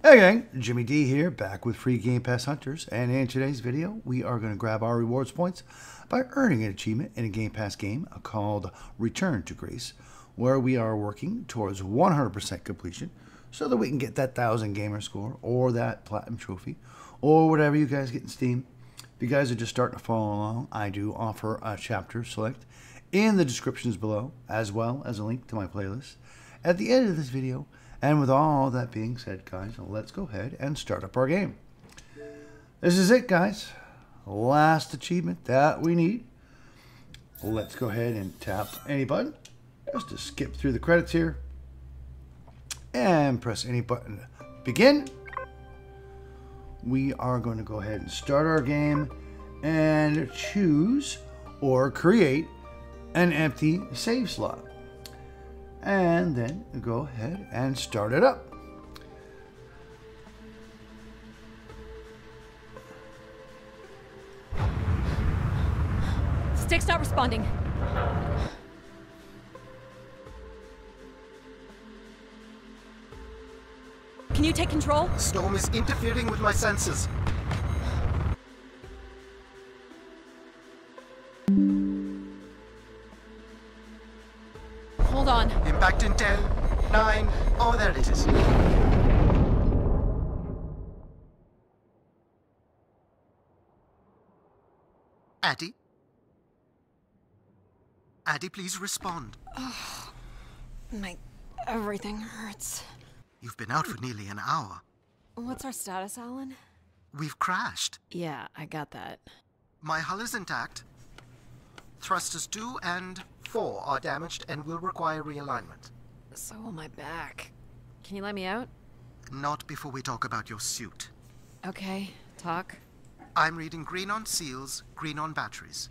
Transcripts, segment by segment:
Hey gang, Jimmy D here, back with free Game Pass Hunters, and in today's video, we are going to grab our rewards points by earning an achievement in a Game Pass game called Return to Grace, where we are working towards 100% completion so that we can get that 1000 gamer score, or that platinum trophy, or whatever you guys get in Steam. If you guys are just starting to follow along, I do offer a chapter select in the descriptions below, as well as a link to my playlist at the end of this video. And with all that being said, guys, let's go ahead and start up our game. This is it, guys. Last achievement that we need. Let's go ahead and tap any button just to skip through the credits here. And press any button to begin. We are going to go ahead and start our game and choose or create an empty save slot. And then go ahead and start it up. Stick's not responding. Can you take control? The storm is interfering with my senses. Hold on. Impact in 10, 9, oh, there it is. Addie? Addie, please respond. Everything hurts. You've been out for nearly an hour. What's our status, Alan? We've crashed. Yeah, I got that. My hull is intact. Thrusters 2 and 4 are damaged and will require realignment. So will my back. Can you let me out? Not before we talk about your suit. Okay, talk. I'm reading green on seals, green on batteries.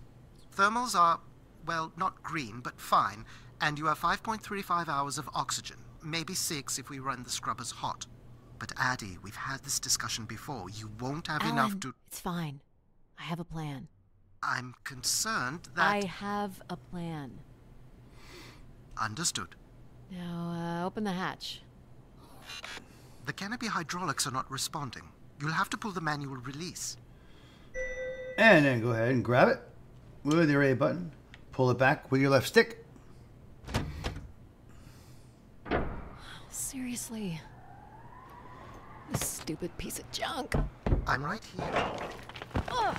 Thermals are, well, not green, but fine, and you have 5.35 hours of oxygen, maybe 6 if we run the scrubbers hot. But Addie, we've had this discussion before. You won't have Alan, enough to... It's fine. I have a plan. I'm concerned that... I have a plan. Understood. Now, open the hatch. The canopy hydraulics are not responding. You'll have to pull the manual release. And then go ahead and grab it with your A button. Pull it back with your left stick. Seriously. This stupid piece of junk. I'm right here. Ugh.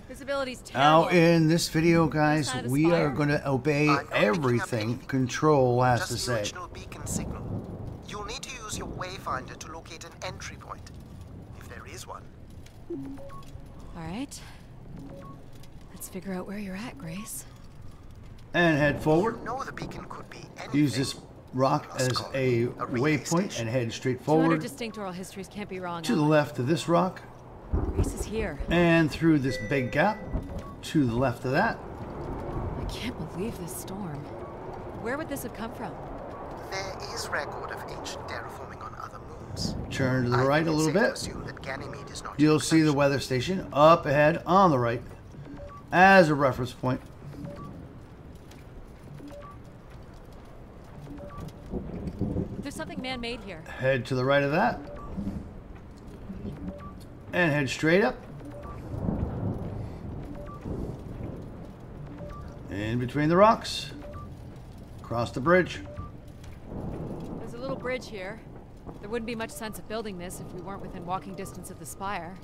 Visibility's terrible. Now in this video, guys, Side of the we spire. are going to obey I'm not picking up everything anything. Control has to Just the say. original beacon signal. You'll need to use your wayfinder to locate an entry point, if there is one. All right. Let's figure out where you're at, Grace. And head forward. You know the beacon could be anything. Use this rock as a relay waypoint station. and head straight 200 forward distinct oral histories can't be wrong. to the Alan. left of this rock Grace is here. and through this big gap to the left of that. I can't believe this storm. Where would this have come from? There is record of ancient terraforming on other moons. Turn to the I right a think it's little safe to bit. assume that Ganymede is not You'll an see the exception. weather station up ahead on the right as a reference point. There's something man-made here. Head to the right of that and head straight up. In between the rocks. Across the bridge. There's a little bridge here. There wouldn't be much sense of building this if we weren't within walking distance of the spire.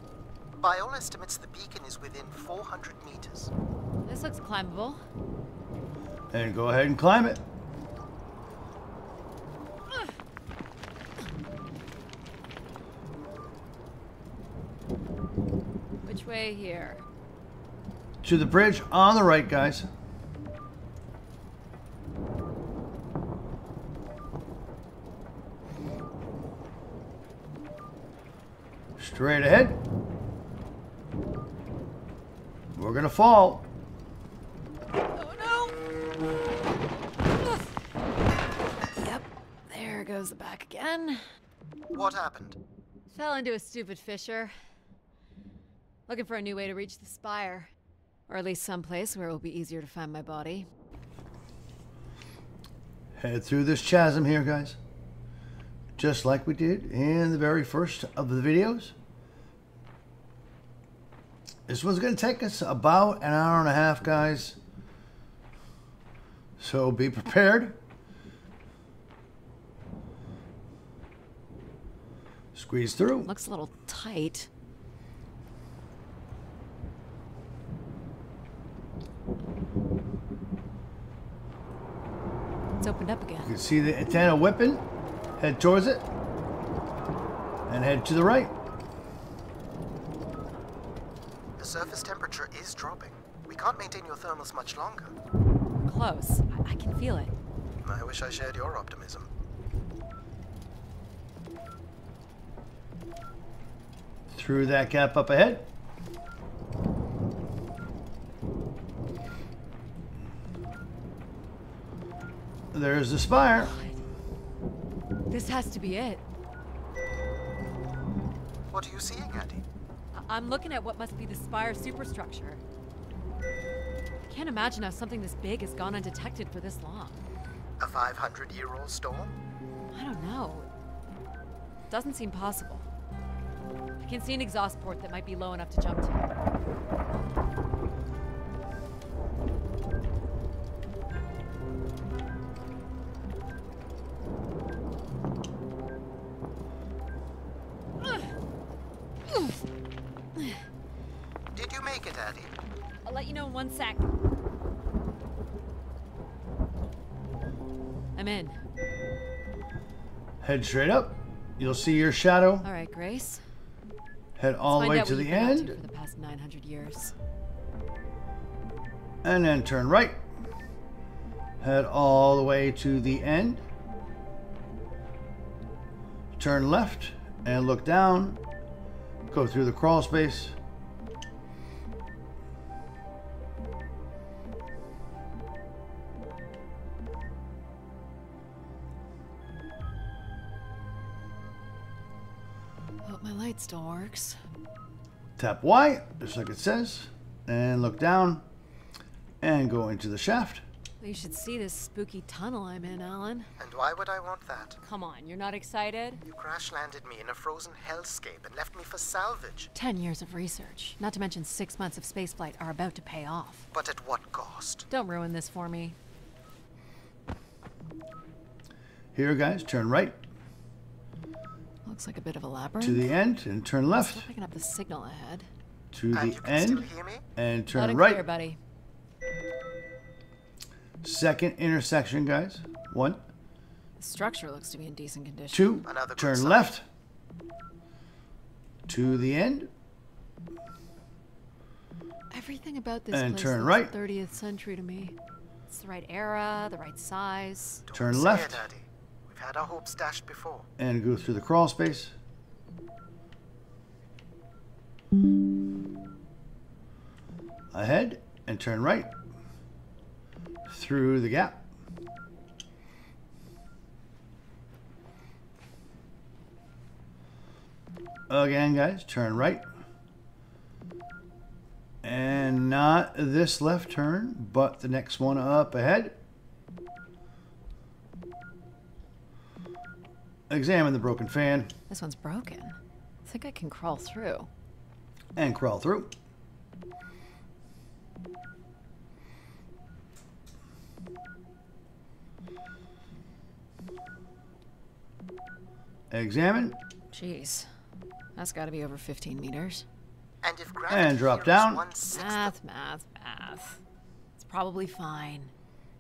By all estimates, the beacon is within 400 meters. This looks climbable. And go ahead and climb it. Which way here? To the bridge on the right, guys. Straight ahead. We're gonna fall. Oh no! Yep, there goes the back again. What happened? Fell into a stupid fissure. Looking for a new way to reach the spire. Or at least someplace where it will be easier to find my body. Head through this chasm here, guys. Just like we did in the very first of the videos. This one's going to take us about an hour and a half, guys. So be prepared. Squeeze through. Looks a little tight. It's opened up again. You can see the antenna whipping. Head towards it. And head to the right. The surface temperature is dropping. We can't maintain your thermals much longer. Close. I can feel it. I wish I shared your optimism. Through that gap up ahead. There's the spire. This has to be it. What are you seeing, Addie? I'm looking at what must be the spire superstructure. I can't imagine how something this big has gone undetected for this long. A 500-year-old storm? I don't know. Doesn't seem possible. I can see an exhaust port that might be low enough to jump to. Did you make it, Addie? I'll let you know in 1 sec. I'm in. Head straight up. You'll see your shadow. All right, Grace. Head all the way to the end. For the past 900 years. And then turn right. Head all the way to the end. Turn left and look down. Go through the crawl space. Hope my light still works. Tap Y, just like it says, and look down and go into the shaft. You should see this spooky tunnel I'm in, Alan. And why would I want that? Come on, you're not excited? You crash-landed me in a frozen hellscape and left me for salvage. 10 years of research, not to mention 6 months of spaceflight, are about to pay off. But at what cost? Don't ruin this for me. Here, guys, turn right Looks like a bit of a labyrinth. to the end and turn left Still picking up the signal ahead. to And the you can still end hear me? and Loud turn and right. clear, buddy. Second intersection, guys. 1, The structure looks to be in decent condition. 2, Another good turn sign. left to the end Everything about this and place turn looks right. 30th century to me. It's the right era, the right size. Don't Turn say left. it, Addie. We've had our hopes dashed before. and go through the crawl space. Ahead and turn right through the gap. Again, guys, turn right. And not this left turn, but the next one up ahead. Examine the broken fan This one's broken. I think I can crawl through. and crawl through. Examine Jeez. That's got to be over 15 meters. And if gravity And drop here is down. 1/6 Math. It's probably fine.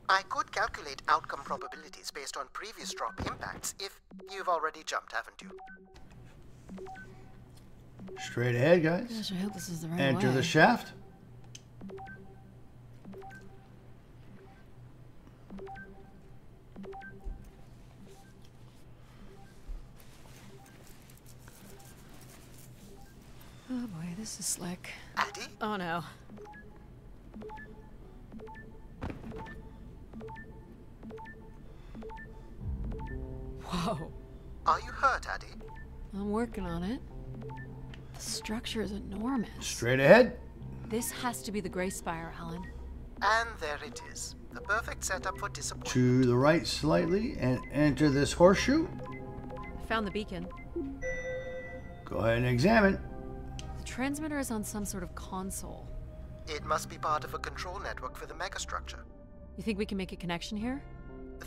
I could calculate outcome probabilities based on previous drop impacts if you've already jumped, haven't you? straight ahead, guys. Gosh, I hope this is the right Enter way. the shaft. Oh boy, this is slick. Addie? Oh no. Whoa. Are you hurt, Addie? I'm working on it. The structure is enormous. Straight ahead. This has to be the Gray Spire, Alan. And there it is. The perfect setup for disappointment. To the right slightly and enter this horseshoe. I found the beacon. Go ahead and examine. The transmitter is on some sort of console. It must be part of a control network for the megastructure. You think we can make a connection here?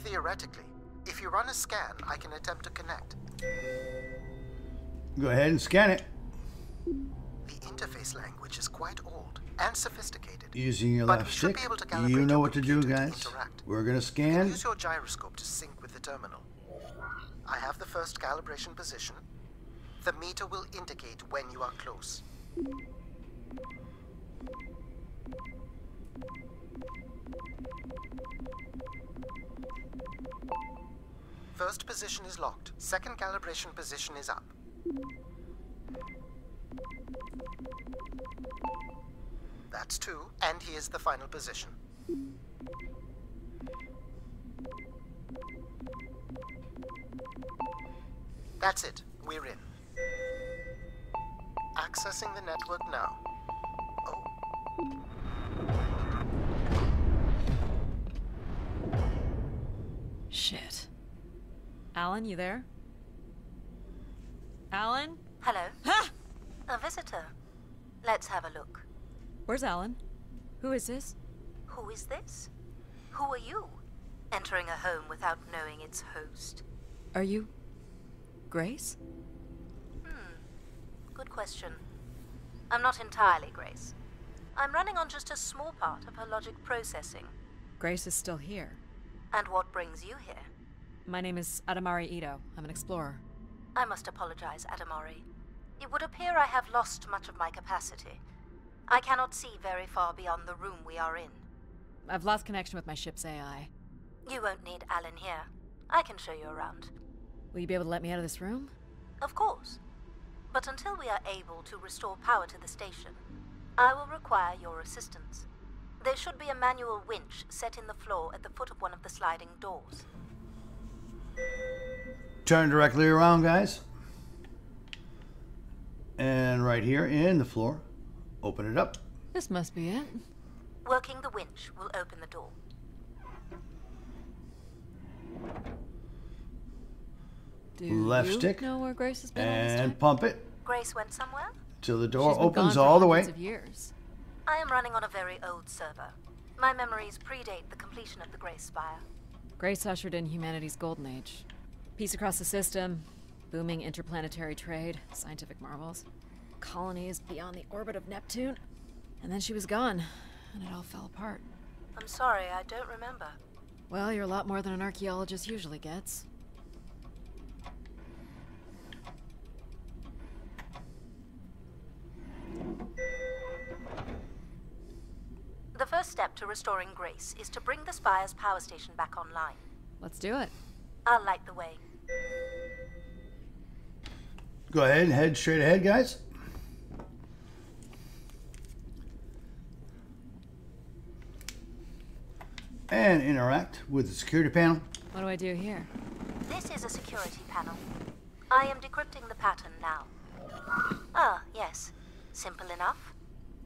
Theoretically, if you run a scan, I can attempt to connect. Go ahead and scan it. The interface language is quite old and sophisticated. Using your but left we should stick, be able to calibrate you know your what to do, computer guys. interact. We're going to You can scan. use your gyroscope to sync with the terminal. I have the first calibration position. The meter will indicate when you are close. First position is locked. Second calibration position is up. That's 2, and here's the final position. That's it. We're in. Accessing the network now. Oh. Shit. Alan, you there? Alan? Hello. Ha! A visitor. Let's have a look. Where's Alan? Who is this? Who is this? Who are you? Entering a home without knowing its host. Are you... Grace? Good question. I'm not entirely Grace. I'm running on just a small part of her logic processing. Grace is still here. And what brings you here? My name is Adamari Ito. I'm an explorer. I must apologize, Adamari. It would appear I have lost much of my capacity. I cannot see very far beyond the room we are in. I've lost connection with my ship's AI. You won't need Alan here. I can show you around. Will you be able to let me out of this room? Of course. But until we are able to restore power to the station, I will require your assistance. There should be a manual winch set in the floor at the foot of one of the sliding doors. Turn directly around, guys. And right here in the floor, open it up. This must be it. Working the winch will open the door. Do Left you stick know where Grace has been all this and time? pump it Grace went somewhere? till the door She's been opens gone for all the way. hundreds of years. I am running on a very old server. My memories predate the completion of the Grace Spire. Grace ushered in humanity's golden age. Peace across the system, booming interplanetary trade, scientific marvels, colonies beyond the orbit of Neptune. And then she was gone, and it all fell apart. I'm sorry, I don't remember. Well, you're a lot more than an archaeologist usually gets. The first step to restoring Grace is to bring the Spire's power station back online. Let's do it. I'll light the way. Go ahead and head straight ahead, guys. And interact with the security panel. What do I do here? This is a security panel. I am decrypting the pattern now. Ah, yes. Simple enough.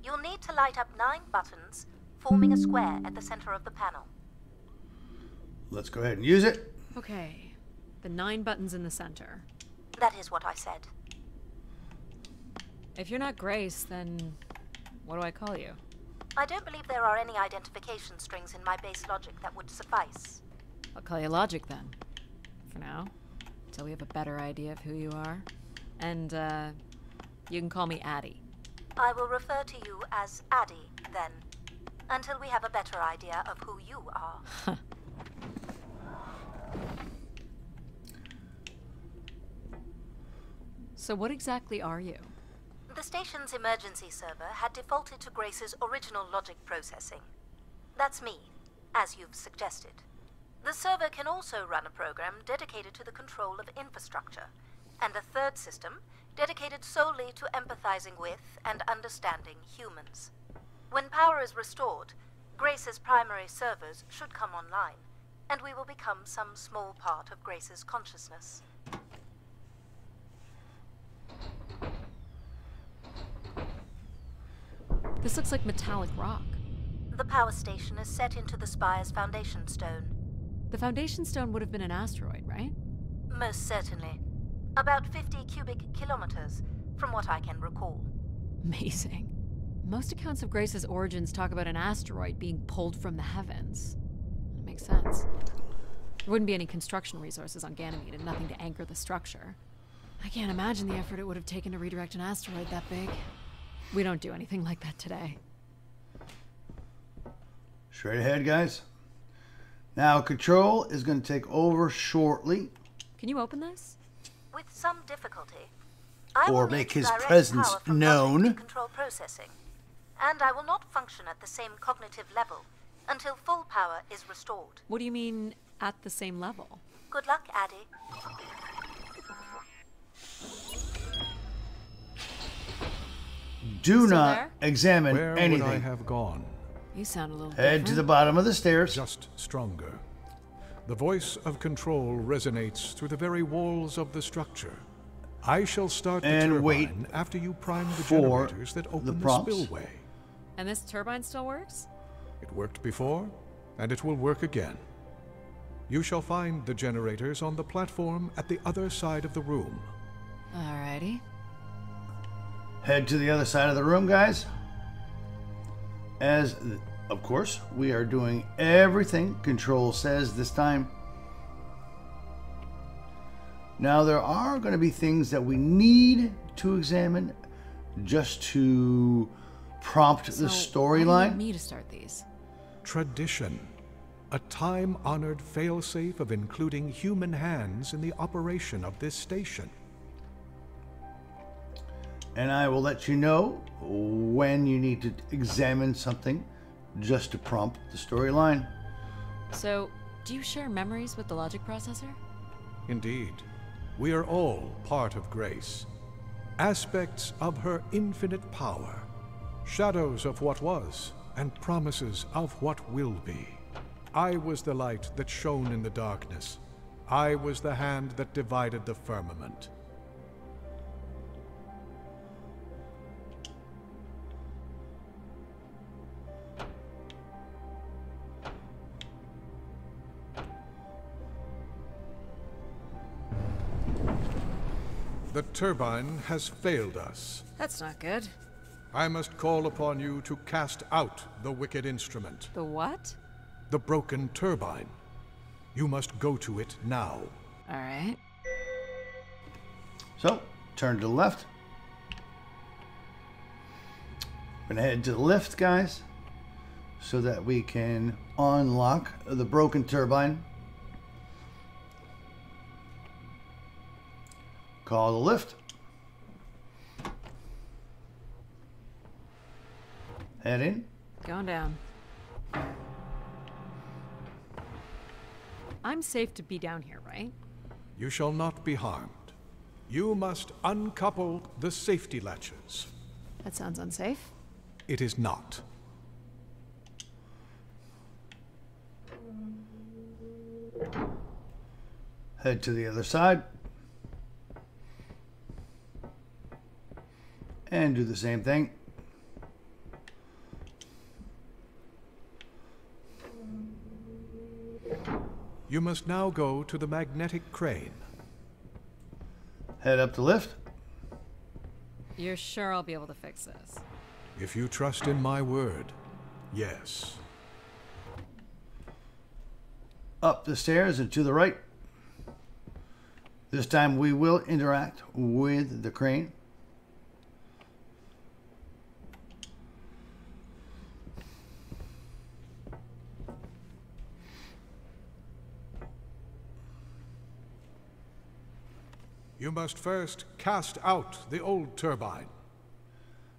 You'll need to light up 9 buttons, forming a square at the center of the panel. Let's go ahead and use it. Okay. The 9 buttons in the center. That is what I said. If you're not Grace, then what do I call you? I don't believe there are any identification strings in my base logic that would suffice. I'll call you Logic then. For now. Until we have a better idea of who you are. And, you can call me Addie. I will refer to you as Addie, then, until we have a better idea of who you are. So what exactly are you? The station's emergency server had defaulted to Grace's original logic processing. That's me, as you've suggested. The server can also run a program dedicated to the control of infrastructure, and a third system dedicated solely to empathizing with and understanding humans. When power is restored, Grace's primary servers should come online, and we will become some small part of Grace's consciousness. This looks like metallic rock. The power station is set into the spire's foundation stone. The foundation stone would have been an asteroid, right? Most certainly. About 50 cubic kilometers, from what I can recall. Amazing. Most accounts of Grace's origins talk about an asteroid being pulled from the heavens. That makes sense. There wouldn't be any construction resources on Ganymede and nothing to anchor the structure. I can't imagine the effort it would have taken to redirect an asteroid that big. We don't do anything like that today. Straight ahead, guys. Now, Control is going to take over shortly. Can you open this? With some difficulty. I Or will need make to his direct presence power from known. logic to control processing. And I will not function at the same cognitive level until full power is restored. What do you mean, at the same level? Good luck, Addy. Do Still not there? examine Where anything. would I have gone? You sound a little Head different. to the bottom of the stairs. Just stronger. The voice of Control resonates through the very walls of the structure. I shall start the And turbine wait after you prime the for generators that the open the prompts. spillway. And this turbine still works? It worked before, and it will work again. You shall find the generators on the platform at the other side of the room. Alrighty. Head to the other side of the room, guys. As, of course, we are doing everything Control says this time. Now, there are going to be things that we need to examine just to prompt the So, why do you storyline. need me to start these? Tradition. A time-honored failsafe of including human hands in the operation of this station. And I will let you know when you need to examine something just to prompt the storyline. So, do you share memories with the logic processor? Indeed, we are all part of Grace. Aspects of her infinite power. Shadows of what was, and promises of what will be. I was the light that shone in the darkness. I was the hand that divided the firmament. The turbine has failed us. That's not good. I must call upon you to cast out the wicked instrument, The what? the broken turbine. You must go to it now. Alright. So, turn to the left. We're going to head to the lift, guys, so that we can unlock the broken turbine. Call the lift. Head in. Going down. I'm safe to be down here, right? You shall not be harmed. You must uncouple the safety latches. That sounds unsafe. It is not. Head to the other side. And do the same thing. You must now go to the magnetic crane. Head up the lift. You're sure I'll be able to fix this? If you trust in my word, yes. Up the stairs and to the right. This time we will interact with the crane. You must first cast out the old turbine.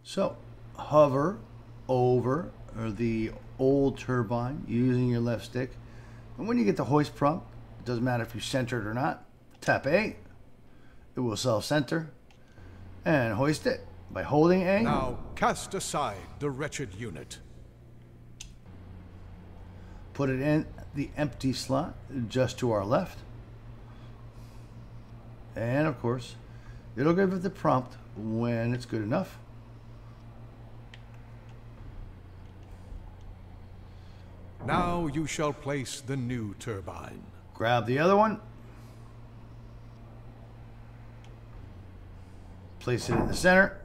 So, hover over the old turbine using your left stick. And when you get the hoist prompt, it doesn't matter if you center it or not, tap A. It will self-center and hoist it by holding A. Now cast aside the wretched unit. Put it in the empty slot just to our left. And of course, it'll give it the prompt when it's good enough. Now you shall place the new turbine. Grab the other one. Place it in the center.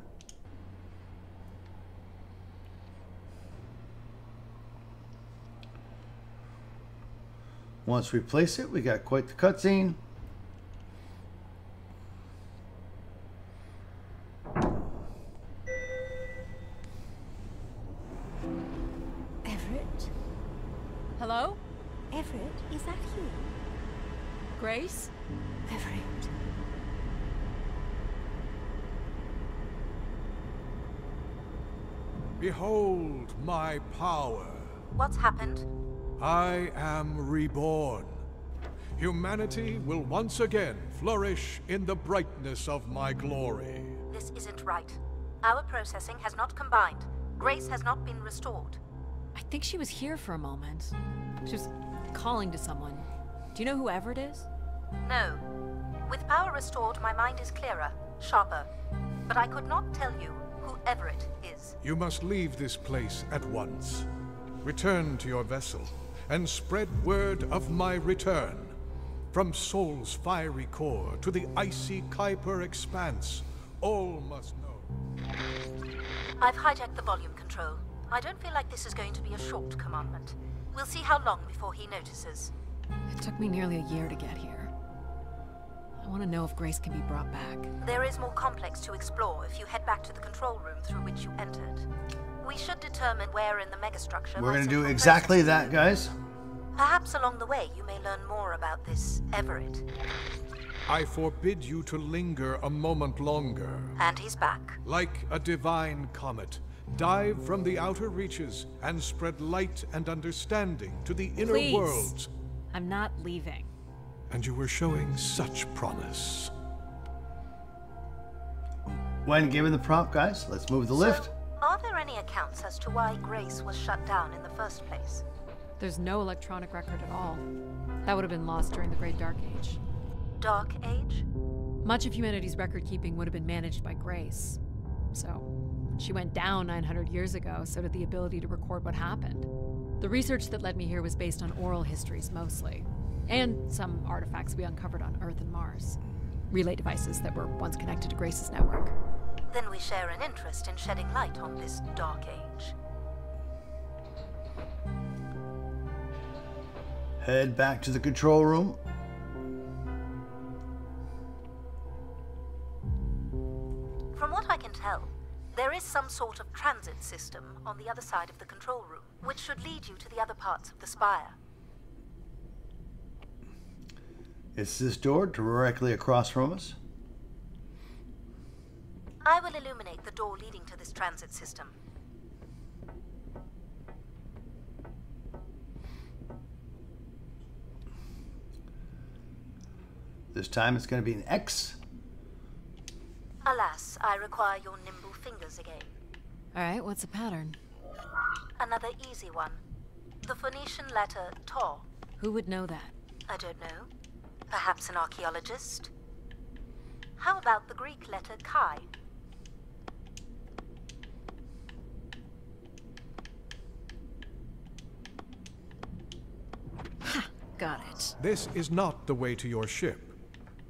Once we place it, we got quite the cutscene. Everett? Hello? Everett, is that you? Grace? Everett. Behold my power. What's happened? I am reborn. Humanity will once again flourish in the brightness of my glory. This isn't right. Our processing has not combined. Grace has not been restored. I think she was here for a moment. She was calling to someone. Do you know who Everett is? No. With power restored, my mind is clearer, sharper. But I could not tell you who Everett is. You must leave this place at once. Return to your vessel, and spread word of my return. From Sol's fiery core to the icy Kuiper expanse, all must know. I've hijacked the volume control. I don't feel like this is going to be a short commandment. We'll see how long before he notices. It took me nearly a year to get here. I want to know if Grace can be brought back. There is more complex to explore if you head back to the control room through which you entered. We should determine where in the megastructure... We're going to do exactly that, guys. Perhaps along the way you may learn more about this Everett. I forbid you to linger a moment longer. And he's back. Like a divine comet, dive from the outer reaches and spread light and understanding to the inner Please. worlds. I'm not leaving. And you were showing such promise. When given the prompt, guys, let's move the lift. So, are there any accounts as to why Grace was shut down in the first place? There's no electronic record at all. That would have been lost during the Great Dark Age. Dark Age? Much of humanity's record-keeping would have been managed by Grace. So, when she went down 900 years ago, so did the ability to record what happened. The research that led me here was based on oral histories mostly, and some artifacts we uncovered on Earth and Mars. Relay devices that were once connected to Grace's network. Then we share an interest in shedding light on this Dark Age. Head back to the control room. From what I can tell, there is some sort of transit system on the other side of the control room, which should lead you to the other parts of the spire. It's this door directly across from us. I will illuminate the door leading to this transit system. This time it's going to be an X. Alas, I require your nimble fingers again. Alright, what's the pattern? Another easy one. The Phoenician letter Tor. Who would know that? I don't know. Perhaps an archaeologist? How about the Greek letter Chi? Got it. This is not the way to your ship.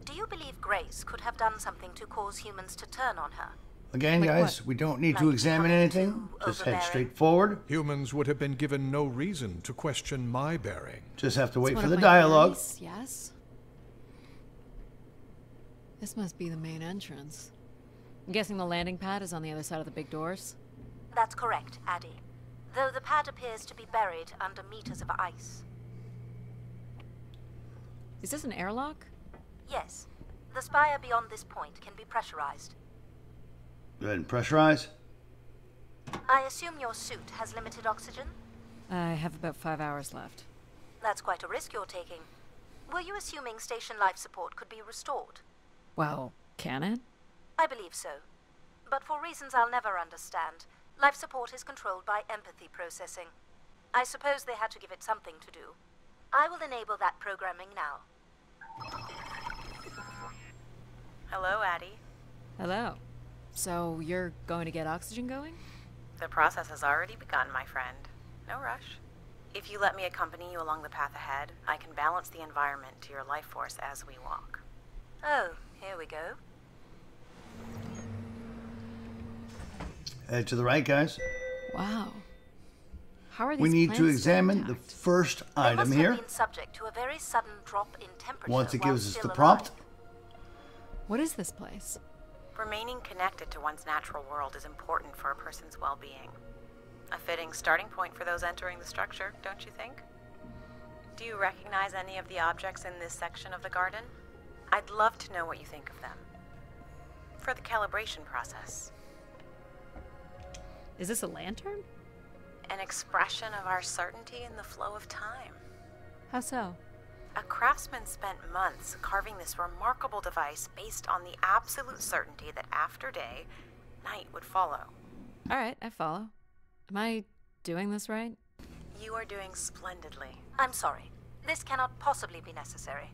Do you believe Grace could have done something to cause humans to turn on her? Again, Like guys, what? we don't need to Like examine becoming anything. too Just head overbearing? straight forward. Humans would have been given no reason to question my bearing. Just have to wait It's for one the of my dialogue. theories, yes? This must be the main entrance. I'm guessing the landing pad is on the other side of the big doors? That's correct, Addie. Though the pad appears to be buried under meters of ice. Is this an airlock? Yes. The spire beyond this point can be pressurized. Go ahead and pressurize. I assume your suit has limited oxygen? I have about 5 hours left. That's quite a risk you're taking. Were you assuming station life support could be restored? Well, can it? I believe so. But for reasons I'll never understand, life support is controlled by empathy processing. I suppose they had to give it something to do. I will enable that programming now. Hello, Addie. Hello. So, you're going to get oxygen going? The process has already begun, my friend. No rush. If you let me accompany you along the path ahead, I can balance the environment to your life force as we walk. Oh, here we go. Head to the right, guys. Wow. How are these We need to plants examine still the intact? first They item must here. have been subject to a very sudden drop in temperature. Once it while gives us still the alive. prompt, What is this place? Remaining connected to one's natural world is important for a person's well-being. A fitting starting point for those entering the structure, don't you think? Do you recognize any of the objects in this section of the garden? I'd love to know what you think of them. For the calibration process. Is this a lantern? An expression of our certainty in the flow of time. How so? A craftsman spent months carving this remarkable device based on the absolute certainty that after day, night would follow. All right, I follow. Am I doing this right? You are doing splendidly. I'm sorry. This cannot possibly be necessary.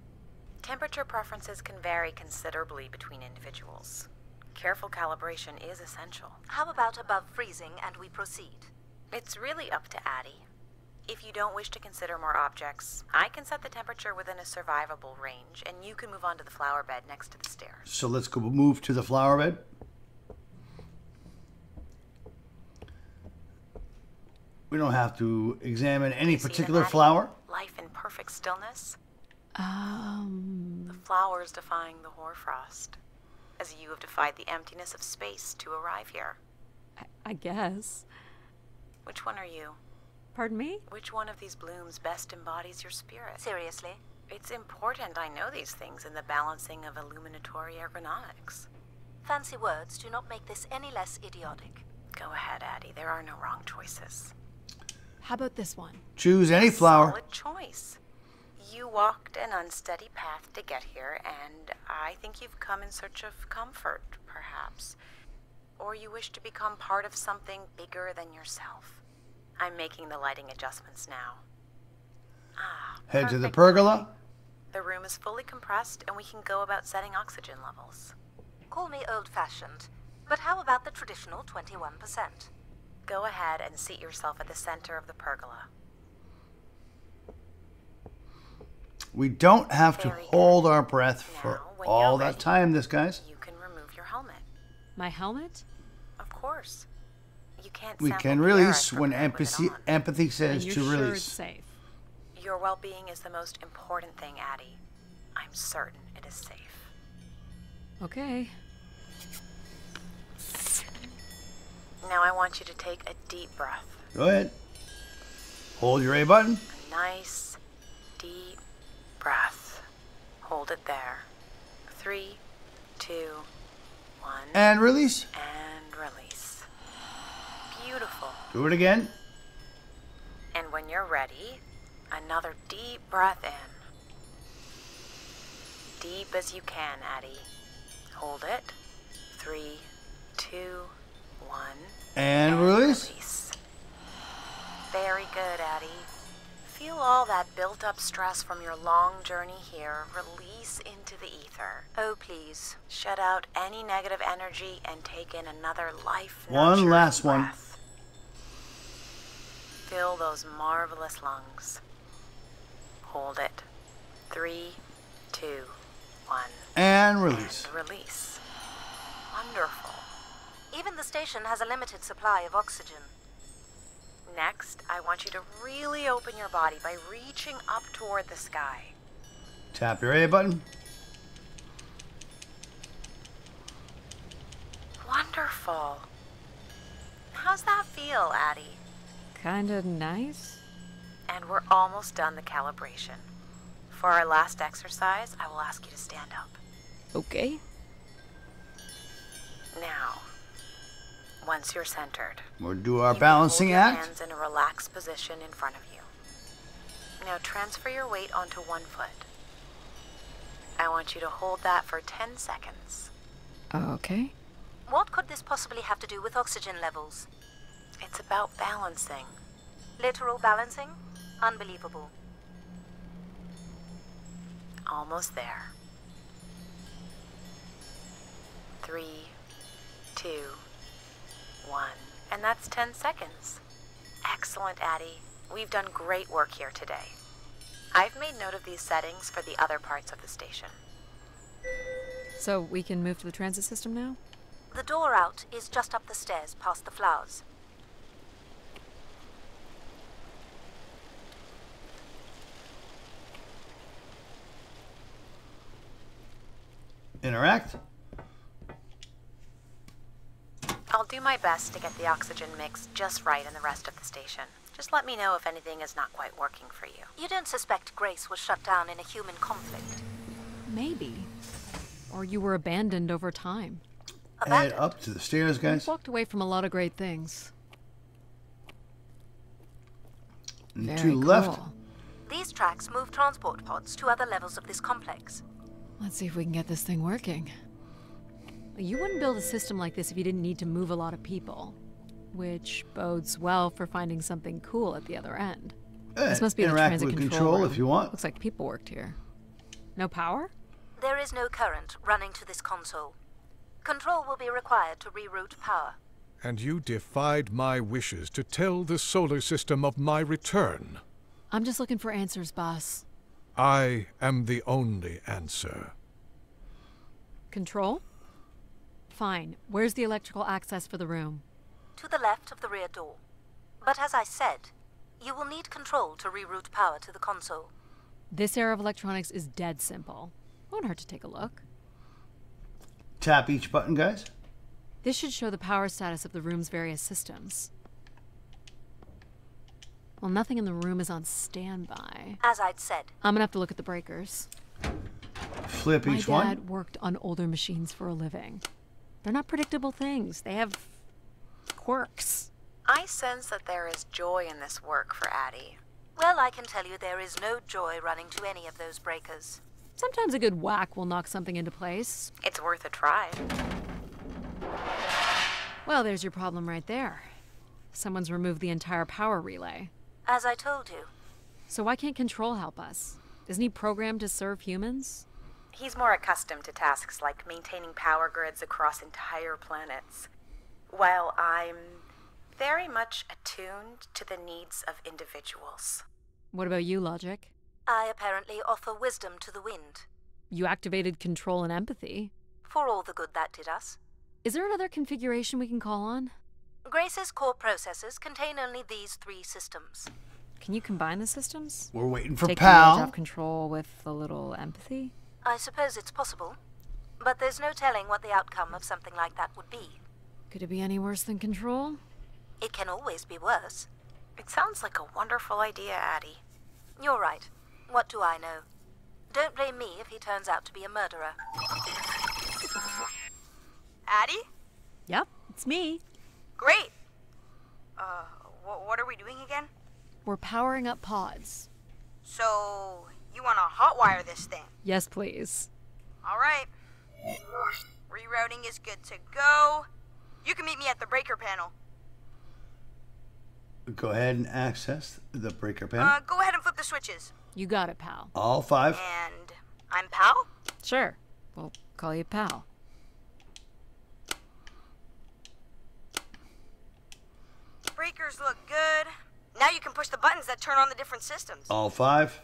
Temperature preferences can vary considerably between individuals. Careful calibration is essential. How about above freezing and we proceed? It's really up to Addie. If you don't wish to consider more objects, I can set the temperature within a survivable range, and you can move on to the flower bed next to the stairs. so let's go move to the flower bed. We don't have to examine any See them, particular Addie? flower. Life in perfect stillness. The flowers defying the hoarfrost, as you have defied the emptiness of space to arrive here. I guess. Which one are you? Pardon me? Which one of these blooms best embodies your spirit? Seriously? It's important I know these things in the balancing of illuminatory ergonomics. Fancy words do not make this any less idiotic. Go ahead, Addie. There are no wrong choices. How about this one? Choose any flower. Solid choice. You walked an unsteady path to get here, and I think you've come in search of comfort, perhaps. Or you wish to become part of something bigger than yourself. I'm making the lighting adjustments now. Head to the Perfect pergola. lighting. The room is fully compressed, and we can go about setting oxygen levels. Call me old-fashioned, but how about the traditional 21%? Go ahead and seat yourself at the center of the pergola. We don't have to Very good. hold our breath for Now, when all you're that ready, time, this guys. You can remove your helmet. My helmet? Of course. You can't We sample can the air release I when prepared with it on. empathy says And you're to sure release. it's safe? Your well-being is the most important thing, Addie. I'm certain it is safe. Okay. Now I want you to take a deep breath. Go ahead. Hold your A button. A nice, deep breath. Hold it there. 3, 2, 1, And release. and release. Beautiful. Do it again. And when you're ready, another deep breath in. Deep as you can, Addie. Hold it. 3, 2, 1. And release. Release. Very good, Addie. Feel all that built-up stress from your long journey here release into the ether. Oh, please. Shut out any negative energy and take in another life. One last one. Breath. Fill those marvelous lungs. Hold it. 3, 2, 1. And release. And release. Wonderful. Even the station has a limited supply of oxygen. Next, I want you to really open your body by reaching up toward the sky. Tap your A button. Wonderful. How's that feel, Addie? Kinda nice? And we're almost done the calibration. For our last exercise, I will ask you to stand up. Okay. Now, once you're centered, We'll do our you balancing can hold your act. hands in a relaxed position in front of you. Now transfer your weight onto one foot. I want you to hold that for 10 seconds. Okay. What could this possibly have to do with oxygen levels? It's about balancing. Literal balancing? Unbelievable. Almost there. 3, 2, 1. And that's 10 seconds. Excellent, Addie. We've done great work here today. I've made note of these settings for the other parts of the station. So we can move to the transit system now? The door out is just up the stairs past the flowers. Interact. I'll do my best to get the oxygen mix just right in the rest of the station. Just let me know if anything is not quite working for you. You don't suspect Grace was shut down in a human conflict? Maybe. Or you were abandoned over time. Head up to the stairs, guys. We've walked away from a lot of great things. And Very to the left. cool. These tracks move transport pods to other levels of this complex. Let's see if we can get this thing working. You wouldn't build a system like this if you didn't need to move a lot of people. Which bodes well for finding something cool at the other end. This must be the interact transit with control room. if you want. Looks like people worked here. No power? There is no current running to this console. Control will be required to reroute power. And you defied my wishes to tell the solar system of my return. I'm just looking for answers, boss. I am the only answer. Control? Fine. Where's the electrical access for the room? To the left of the rear door. But as I said, you will need control to reroute power to the console. This era of electronics is dead simple. Won't hurt to take a look. Tap each button, guys. This should show the power status of the room's various systems. Well, nothing in the room is on standby. As I'd said. I'm gonna have to look at the breakers. Flip each My one. dad worked on older machines for a living. They're not predictable things. They have quirks. I sense that there is joy in this work for Addie. Well, I can tell you there is no joy running to any of those breakers. Sometimes a good whack will knock something into place. It's worth a try. Well, there's your problem right there. Someone's removed the entire power relay. As I told you. So why can't Control help us? Isn't he programmed to serve humans? He's more accustomed to tasks like maintaining power grids across entire planets, while I'm very much attuned to the needs of individuals. What about you, Logic? I apparently offer wisdom to the wind. You activated Control and Empathy. For all the good that did us. Is there another configuration we can call on? Grace's core processors contain only these 3 systems. Can you combine the systems? We're waiting for Take the edge Pal. off Control with a little Empathy? I suppose it's possible, but there's no telling what the outcome of something like that would be. Could it be any worse than Control? It can always be worse. It sounds like a wonderful idea, Addie. You're right. What do I know? Don't blame me if he turns out to be a murderer. Addie? Yep, it's me. Great. What are we doing again? We're powering up pods. So, you want to hotwire this thing? Yes, please. All right. Rerouting is good to go. You can meet me at the breaker panel. Go ahead and access the breaker panel. Go ahead and flip the switches. You got it, pal. All 5. And I'm Pal? Sure. We'll call you pal. Breakers look good. Now you can push the buttons that turn on the different systems. All 5.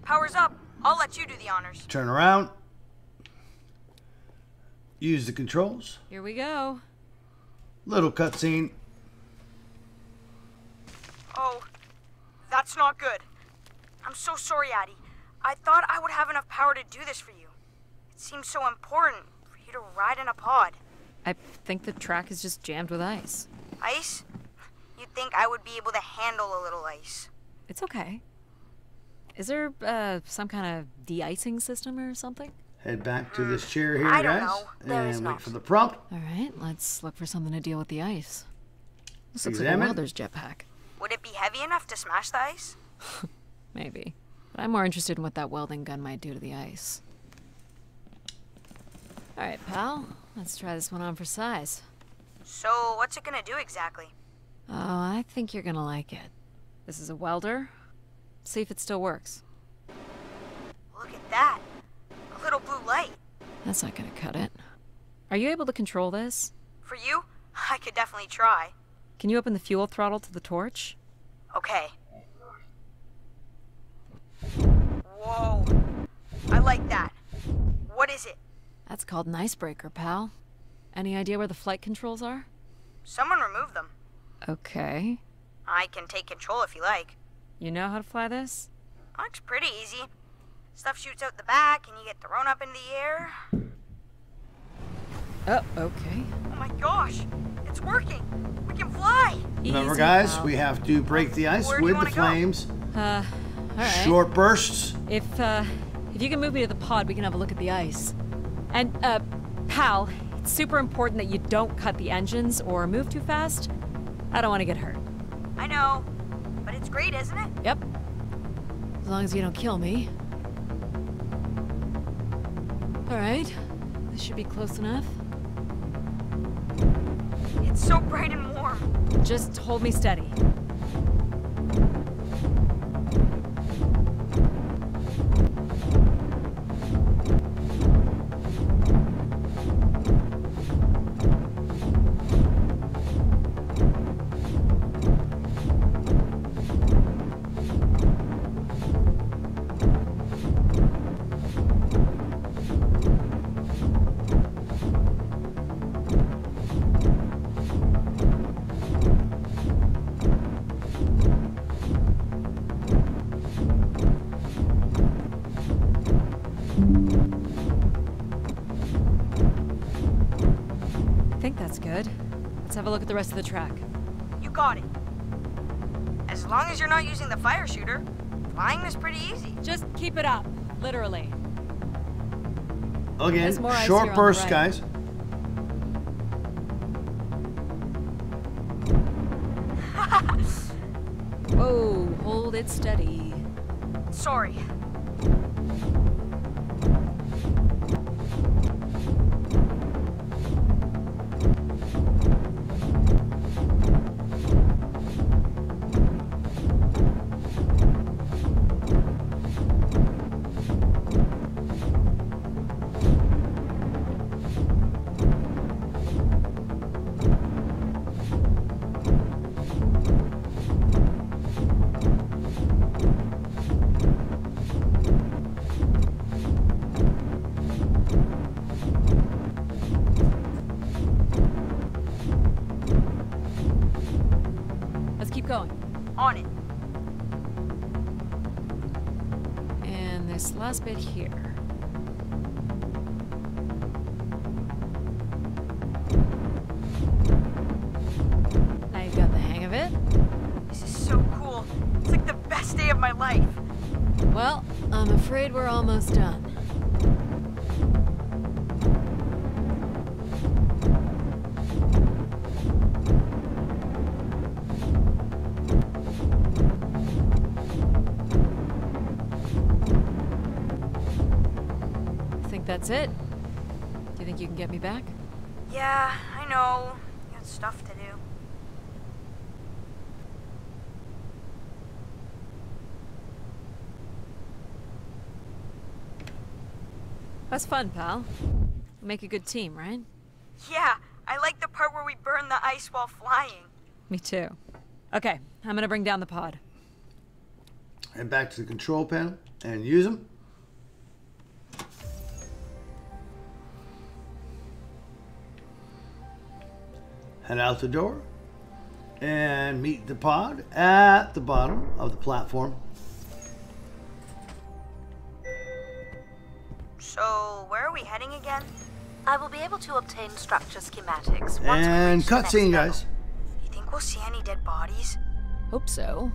Power's up. I'll let you do the honors. Turn around. Use the controls. Here we go. Little cutscene. Oh, that's not good. I'm so sorry, Addie. I thought I would have enough power to do this for you. It seems so important for you to ride in a pod. I think the track is just jammed with ice. Ice? You'd think I would be able to handle a little ice. It's okay. Is there some kind of de-icing system or something? Head back to this chair here, I don't guys. know. There is And wait not. for the prompt. All right, let's look for something to deal with the ice. This looks like a Examine. welder's jetpack. Would it be heavy enough to smash the ice? Maybe. But I'm more interested in what that welding gun might do to the ice. All right, pal. Let's try this one on for size. So, what's it gonna do exactly? Oh, I think you're gonna like it. This is a welder. See if it still works. Look at that. A little blue light. That's not gonna cut it. Are you able to control this? For you? I could definitely try. Can you open the fuel throttle to the torch? Okay. Whoa. I like that. What is it? That's called an icebreaker, pal. Any idea where the flight controls are? Someone removed them. Okay. I can take control if you like. You know how to fly this? Looks pretty easy. Stuff shoots out the back and you get thrown up into the air. Oh, okay. Oh my gosh, it's working. We can fly. Remember, Easy, guys, pal. we have to break the ice Where do you with the wanna go? flames. All right. Short bursts. If you can move me to the pod, we can have a look at the ice. And, pal, it's super important that you don't cut the engines or move too fast. I don't want to get hurt. I know, but it's great, isn't it? Yep. As long as you don't kill me. All right. This should be close enough. It's so bright and warm. Just hold me steady. I think that's good. Let's have a look at the rest of the track. You got it. As long as you're not using the fire shooter, flying is pretty easy. Just keep it up, literally. Again, There's more ice here short on the bursts, right. guys. Whoa, hold it steady. Sorry. Let's keep going. On it. And this last bit here. Now you've got the hang of it. This is so cool. It's like the best day of my life. Well, I'm afraid we're almost done. Think that's it? Do you think you can get me back? Yeah, I know. You got stuff to do. That's fun, pal. We make a good team, right? Yeah, I like the part where we burn the ice while flying. Me too. Okay, I'm gonna bring down the pod. Head back to the control panel and use them. Head out the door and meet the pod at the bottom of the platform. So, where are we heading again? I will be able to obtain structure schematics once And we reach the next cutscene, level. guys. You think we'll see any dead bodies? Hope so.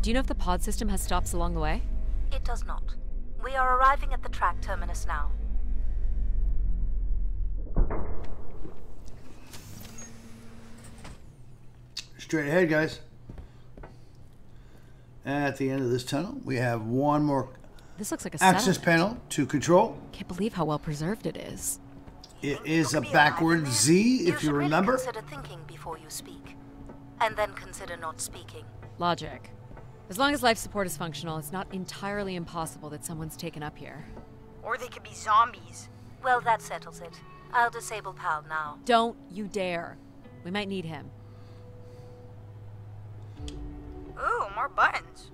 Do you know if the pod system has stops along the way? It does not. We are arriving at the track terminus now. Straight ahead, guys. At the end of this tunnel, we have one more This looks like a access settlement. panel to control. Can't believe how well preserved it is. It is a backward Z, if should you really remember. consider thinking before you speak. And then consider not speaking. Logic. As long as life support is functional, it's not entirely impossible that someone's taken up here. Or they could be zombies. Well, that settles it. I'll disable Pal now. Don't you dare. We might need him. Ooh, more buttons.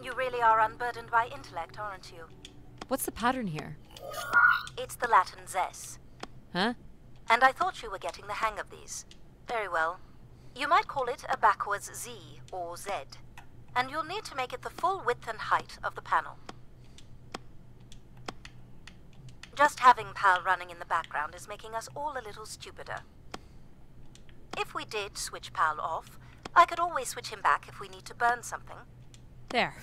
You really are unburdened by intellect, aren't you? What's the pattern here? It's the Latin zes. Huh? And I thought you were getting the hang of these. Very well. You might call it a backwards Z or Z. And you'll need to make it the full width and height of the panel. Just having Pal running in the background is making us all a little stupider. If we did switch Pal off, I could always switch him back if we need to burn something. There.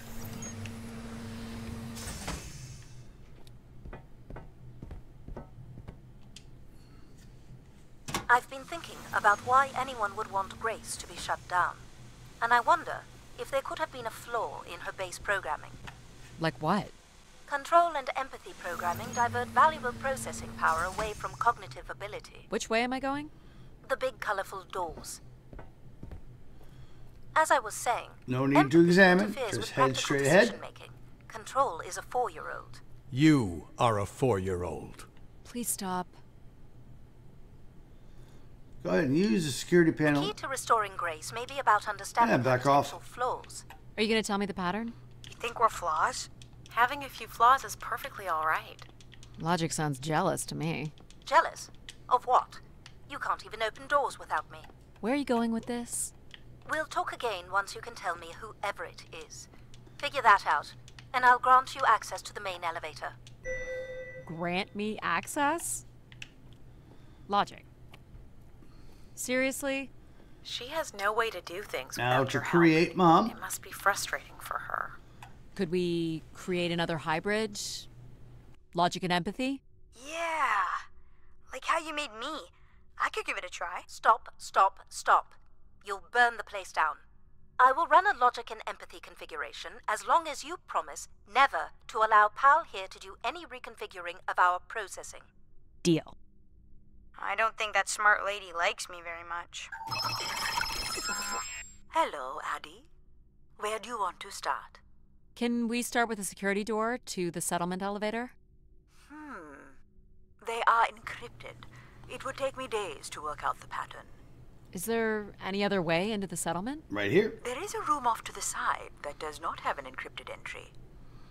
I've been thinking about why anyone would want Grace to be shut down. And I wonder if there could have been a flaw in her base programming. Like what? Control and empathy programming divert valuable processing power away from cognitive ability. Which way am I going? The big colorful doors. As I was saying, No need to examine, interferes just with head practical straight ahead. decision-making. Control is a 4-year-old. You are a 4-year-old. Please stop. Go ahead and use the security The panel. key to restoring Grace may be about understanding Yeah, back her off. potential flaws. Are you gonna tell me the pattern? You think we're flaws? Having a few flaws is perfectly alright. Logic sounds jealous to me. Jealous? Of what? You can't even open doors without me. Where are you going with this? We'll talk again once you can tell me whoever it is. Figure that out, and I'll grant you access to the main elevator. Grant me access? Logic. Seriously? She has no way to do things Now without to your create help. Mom. It must be frustrating for her. Could we create another hybrid? Logic and empathy? Yeah. Like how you made me. I could give it a try. Stop, stop, stop. You'll burn the place down. I will run a logic and empathy configuration as long as you promise never to allow Pal here to do any reconfiguring of our processing. Deal. I don't think that smart lady likes me very much. Hello, Addie. Where do you want to start? Can we start with the security door to the settlement elevator? They are encrypted. It would take me days to work out the pattern. Is there any other way into the settlement? Right here. There is a room off to the side that does not have an encrypted entry.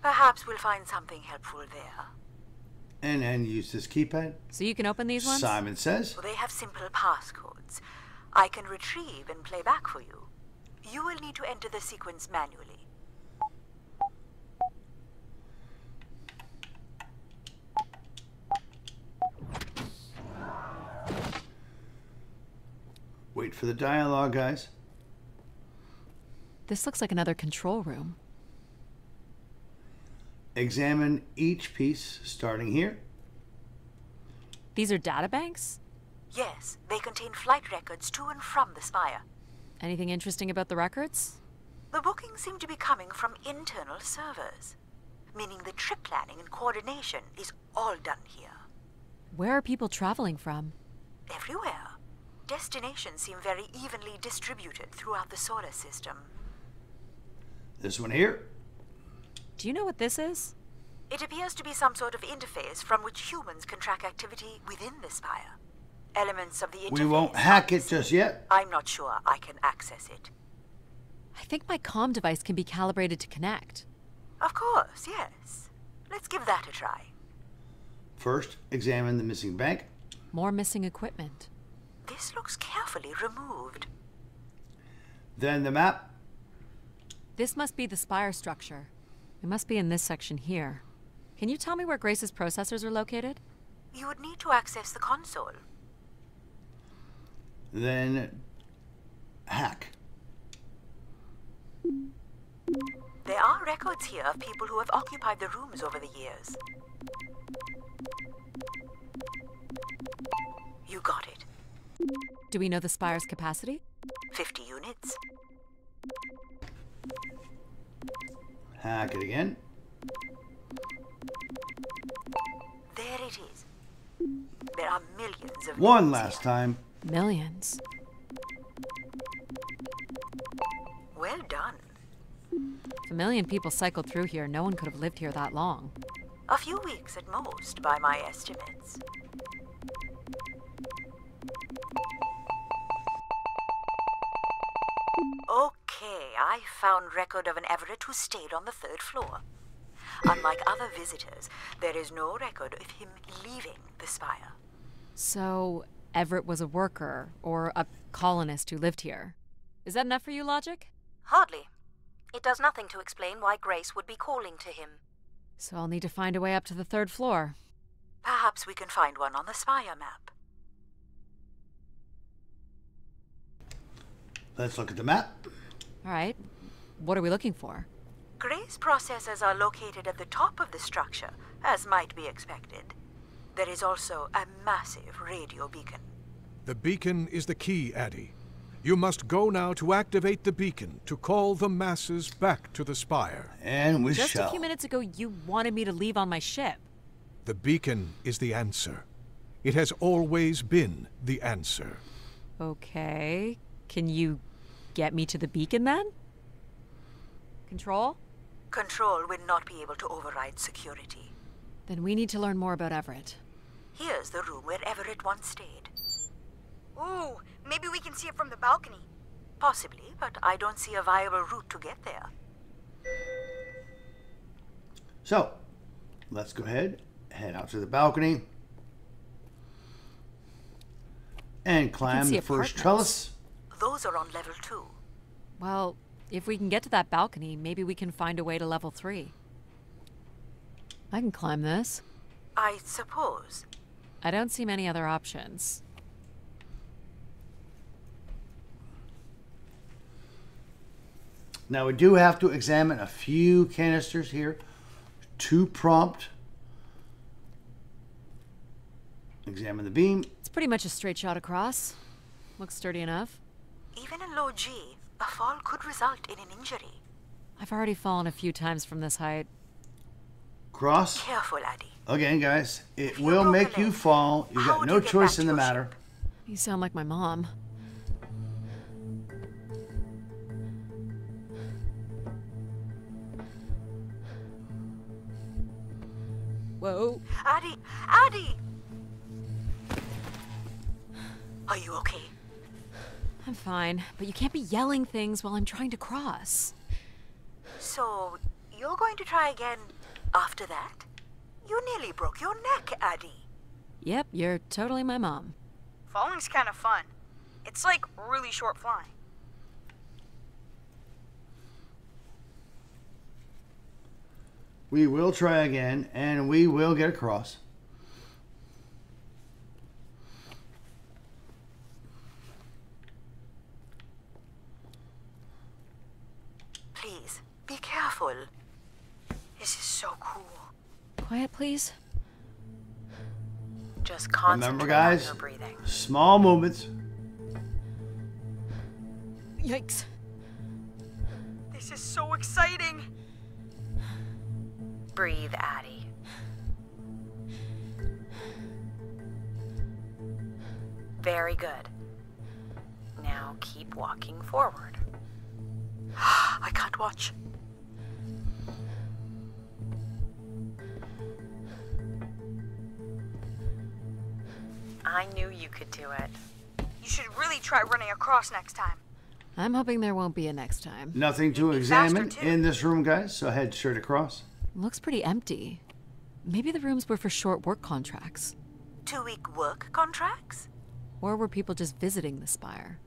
Perhaps we'll find something helpful there. And then use this keypad. So you can open these ones? Simon says. They have simple passcodes. I can retrieve and play back for you. You will need to enter the sequence manually. Wait for the dialogue, guys. This looks like another control room. Examine each piece, starting here. These are data banks? Yes, they contain flight records to and from the Spire. Anything interesting about the records? The bookings seem to be coming from internal servers, meaning the trip planning and coordination is all done here. Where are people traveling from? Everywhere. Destinations seem very evenly distributed throughout the solar system. This one here. Do you know what this is? It appears to be some sort of interface from which humans can track activity within the Spire. Elements of the interface... We won't hack it just yet. I'm not sure I can access it. I think my comm device can be calibrated to connect. Of course, yes. Let's give that a try. First, examine the missing bank. More missing equipment. This looks carefully removed. Then the map. This must be the Spire structure. It must be in this section here. Can you tell me where Grace's processors are located? You would need to access the console. Then hack. There are records here of people who have occupied the rooms over the years. You got it. Do we know the Spire's capacity? 50 units. Hack it again. There it is. There are millions of One units last here. time. Millions. Well done. If a million people cycled through here, no one could have lived here that long. A few weeks at most, by my estimates. Okay, I found record of an Everett who stayed on the 3rd floor. Unlike other visitors, there is no record of him leaving the spire. So, Everett was a worker, or a colonist who lived here. Is that enough for you, Logic? Hardly. It does nothing to explain why Grace would be calling to him. So I'll need to find a way up to the 3rd floor. Perhaps we can find one on the spire map. Let's look at the map. All right. What are we looking for? Grace processors are located at the top of the structure, as might be expected. There is also a massive radio beacon. The beacon is the key, Addie. You must go now to activate the beacon to call the masses back to the spire. And we Just shall. a few minutes ago, you wanted me to leave on my ship. The beacon is the answer. It has always been the answer. Okay. Can you get me to the beacon then? Control? Control will not be able to override security. Then we need to learn more about Everett. Here's the room where Everett once stayed. Ooh, maybe we can see it from the balcony. Possibly, but I don't see a viable route to get there. So, let's go ahead, head out to the balcony, and climb see the first apartments. trellis. Those are on level 2. Well, if we can get to that balcony, maybe we can find a way to level 3. I can climb this. I suppose. I don't see many other options. Now we do have to examine a few canisters here to prompt. Examine the beam. It's pretty much a straight shot across. Looks sturdy enough. Even in low G, a fall could result in an injury. I've already fallen a few times from this height. Cross. Careful, Addie. Again, guys, it If you will broke make a you leg, fall. You how got would no you get choice back in to the your matter. You sound like my mom. Whoa. Addie! Addie! Are you okay? I'm fine, but you can't be yelling things while I'm trying to cross. So, you're going to try again after that? You nearly broke your neck, Addie. Yep, you're totally my mom. Falling's kind of fun. It's like really short flying. We will try again, and we will get across. Please, be careful. This is so cool. Quiet, please. Just concentrate Remember, on guys, your breathing. small movements. Yikes. This is so exciting. Breathe, Addie. Very good. Now keep walking forward. I can't watch. I knew you could do it. You should really try running across next time. I'm hoping there won't be a next time. Nothing to You'd be faster, examine too. in this room, guys, so head straight across. Looks pretty empty. Maybe the rooms were for short work contracts. 2-week work contracts? Or were people just visiting the spire?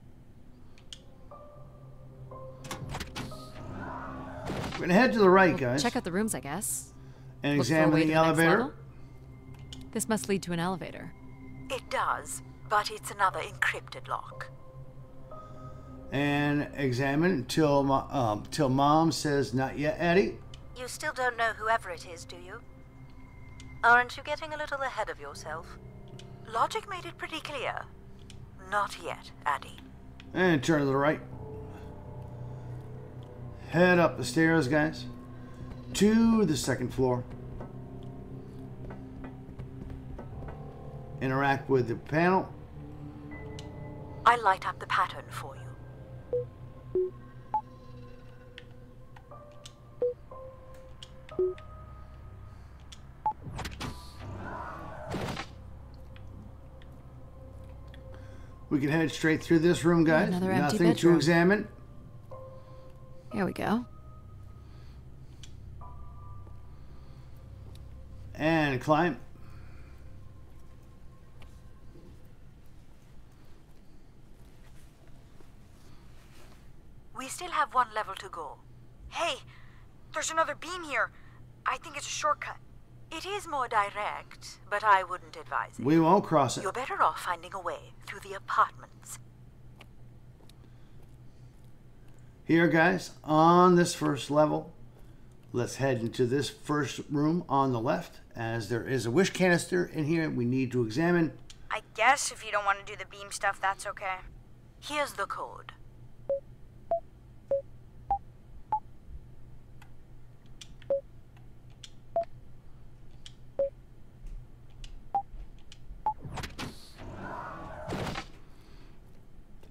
We're going to head to the right, guys, Check out the rooms, I guess. and Look for a examine way the to next elevator. level? This must lead to an elevator. It does, but it's another encrypted lock. And examine till Mom says, not yet, Eddie. You still don't know who Everett is, do you? Aren't you getting a little ahead of yourself? Logic made it pretty clear. Not yet, Addie. And turn to the right. Head up the stairs, guys, to the 2nd floor. Interact with the panel. I'll light up the pattern for you. We can head straight through this room, guys. Another empty Nothing to bedroom. examine. Here we go. And climb. We still have one level to go. Hey, there's another beam here. I think it's a shortcut. It is more direct, but I wouldn't advise it. We won't cross it. You're better off finding a way through the apartments. Here, guys, on this first level, let's head into this first room on the left, as there is a wish canister in here we need to examine. I guess if you don't want to do the beam stuff, that's okay. Here's the code.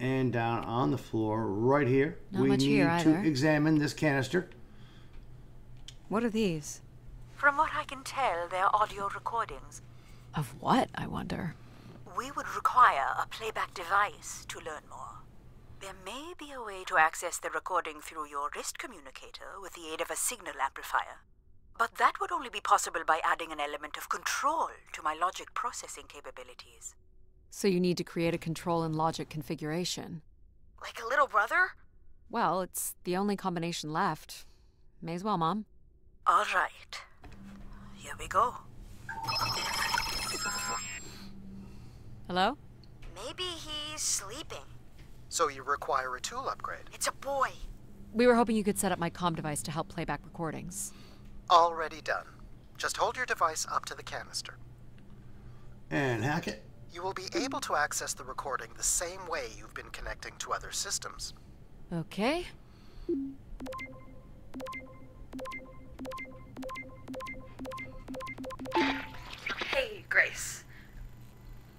And down on the floor right here, Not we much need here to either. examine this canister. What are these? From what I can tell, they're audio recordings. Of what, I wonder? We would require a playback device to learn more. There may be a way to access the recording through your wrist communicator with the aid of a signal amplifier. But that would only be possible by adding an element of control to my logic processing capabilities. So you need to create a control and logic configuration. Like a little brother? Well, it's the only combination left. May as well, Mom. All right. Here we go. Hello? Maybe he's sleeping. So you require a tool upgrade. It's a boy. We were hoping you could set up my comm device to help playback recordings. Already done. Just hold your device up to the canister. And hack it. You will be able to access the recording the same way you've been connecting to other systems. Okay. Hey, Grace.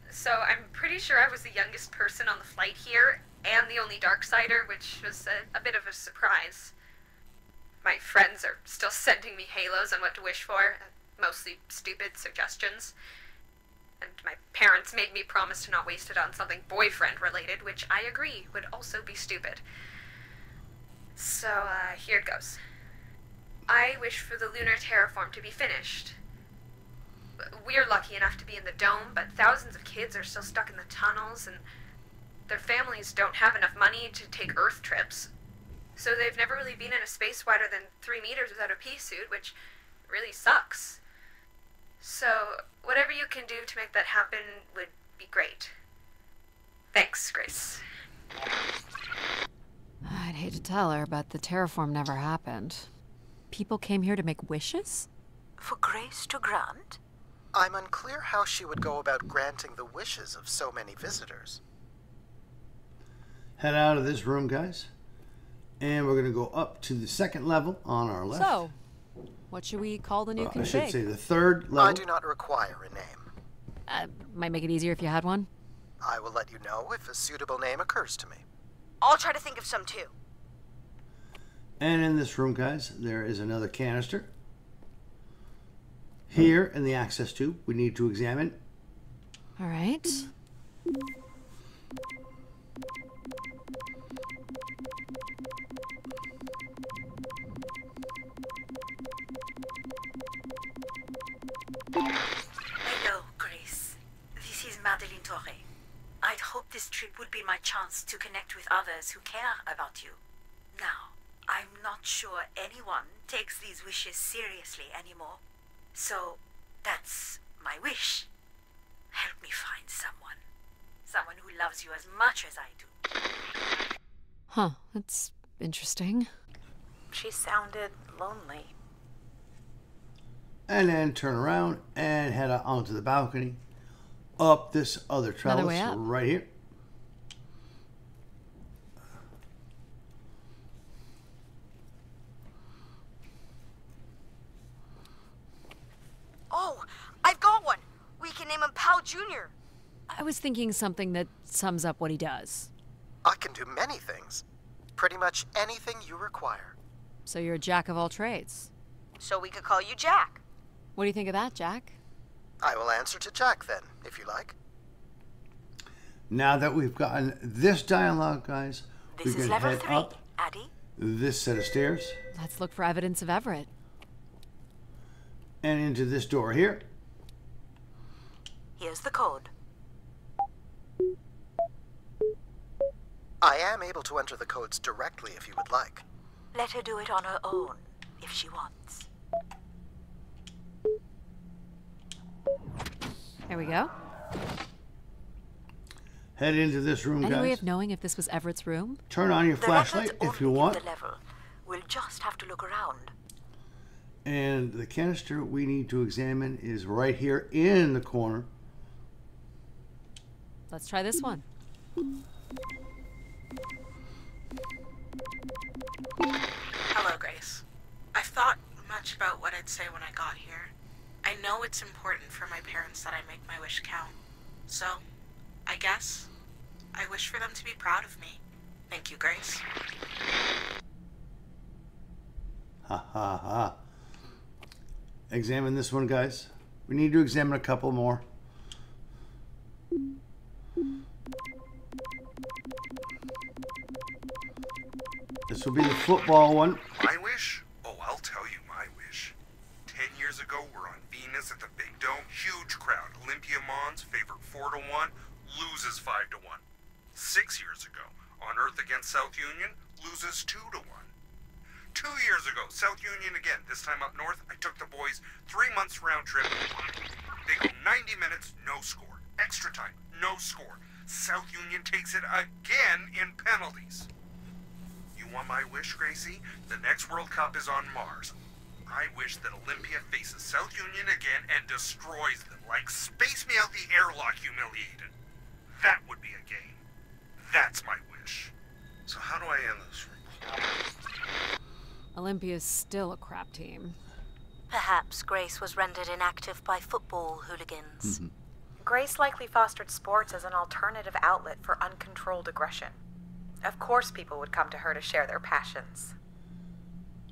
So I'm pretty sure I was the youngest person on the flight here, and the only Darksider, which was a bit of a surprise. My friends are still sending me halos on what to wish for, mostly stupid suggestions. And my parents made me promise to not waste it on something boyfriend-related, which I agree would also be stupid. So, here it goes. I wish for the lunar terraform to be finished. We're lucky enough to be in the dome, but thousands of kids are still stuck in the tunnels, and their families don't have enough money to take Earth trips. So they've never really been in a space wider than 3 meters without a pea suit, which really sucks. So, whatever you can do to make that happen would be great. Thanks, Grace. I'd hate to tell her, but the terraform never happened. People came here to make wishes? For Grace to grant? I'm unclear how she would go about granting the wishes of so many visitors. Head out of this room, guys. And we're going to go up to the second level on our left. So, what should we call the new config? I should say the third level. I do not require a name. Might make it easier if you had one. I will let you know if a suitable name occurs to me. I'll try to think of some too. And in this room, guys, there is another canister. Here in the access tube, we need to examine. All right. Hello, Grace. This is Madeline Torre. I'd hoped this trip would be my chance to connect with others who care about you. Now, I'm not sure anyone takes these wishes seriously anymore. So, that's my wish. Help me find someone. Someone who loves you as much as I do. Huh, that's interesting. She sounded lonely. And then turn around and head out onto the balcony. Up this other trellis way up. right here. Oh, I've got one. We can name him Pal Jr. I was thinking something that sums up what he does. I can do many things. Pretty much anything you require. So you're a jack of all trades. So we could call you Jack. What do you think of that, Jack? I will answer to Jack then, if you like. Now that we've gotten this dialogue, guys, This we is can level head 3, up Addie. this set of stairs Let's look for evidence of Everett. and into this door here. Here's the code. I am able to enter the codes directly if you would like. Let her do it on her own, if she wants. There we go. Head into this room, Any way guys. of knowing if this was Everett's room? Turn on your The flashlight records if you only give want. the level. We'll just have to look around. And the canister we need to examine is right here in the corner. Let's try this one. Hello, Grace. I've thought much about what I'd say when I got here. I know it's important for my parents that I make my wish count. So, I guess I wish for them to be proud of me. Thank you, Grace. Ha ha ha. Examine this one, guys. We need to examine a couple more. This will be the football one. My wish? Oh, I'll tell you my wish. 10 years ago, we're on Venus at the Big Dome. Huge crowd. Olympia Mons, favored 4-1, loses 5-1. 6 years ago, on Earth against South Union, loses 2-1. 2 years ago, South Union again, this time up north. I took the boys 3 months round trip. They go 90 minutes, no score. Extra time, no score. South Union takes it again in penalties. You want my wish, Gracie? The next World Cup is on Mars. I wish that Olympia faces South Union again and destroys them, like Space Me Out the Airlock humiliated. That would be a game. That's my wish. So how do I end this? Olympia's still a crap team. Perhaps Grace was rendered inactive by football hooligans. Grace likely fostered sports as an alternative outlet for uncontrolled aggression. Of course people would come to her to share their passions.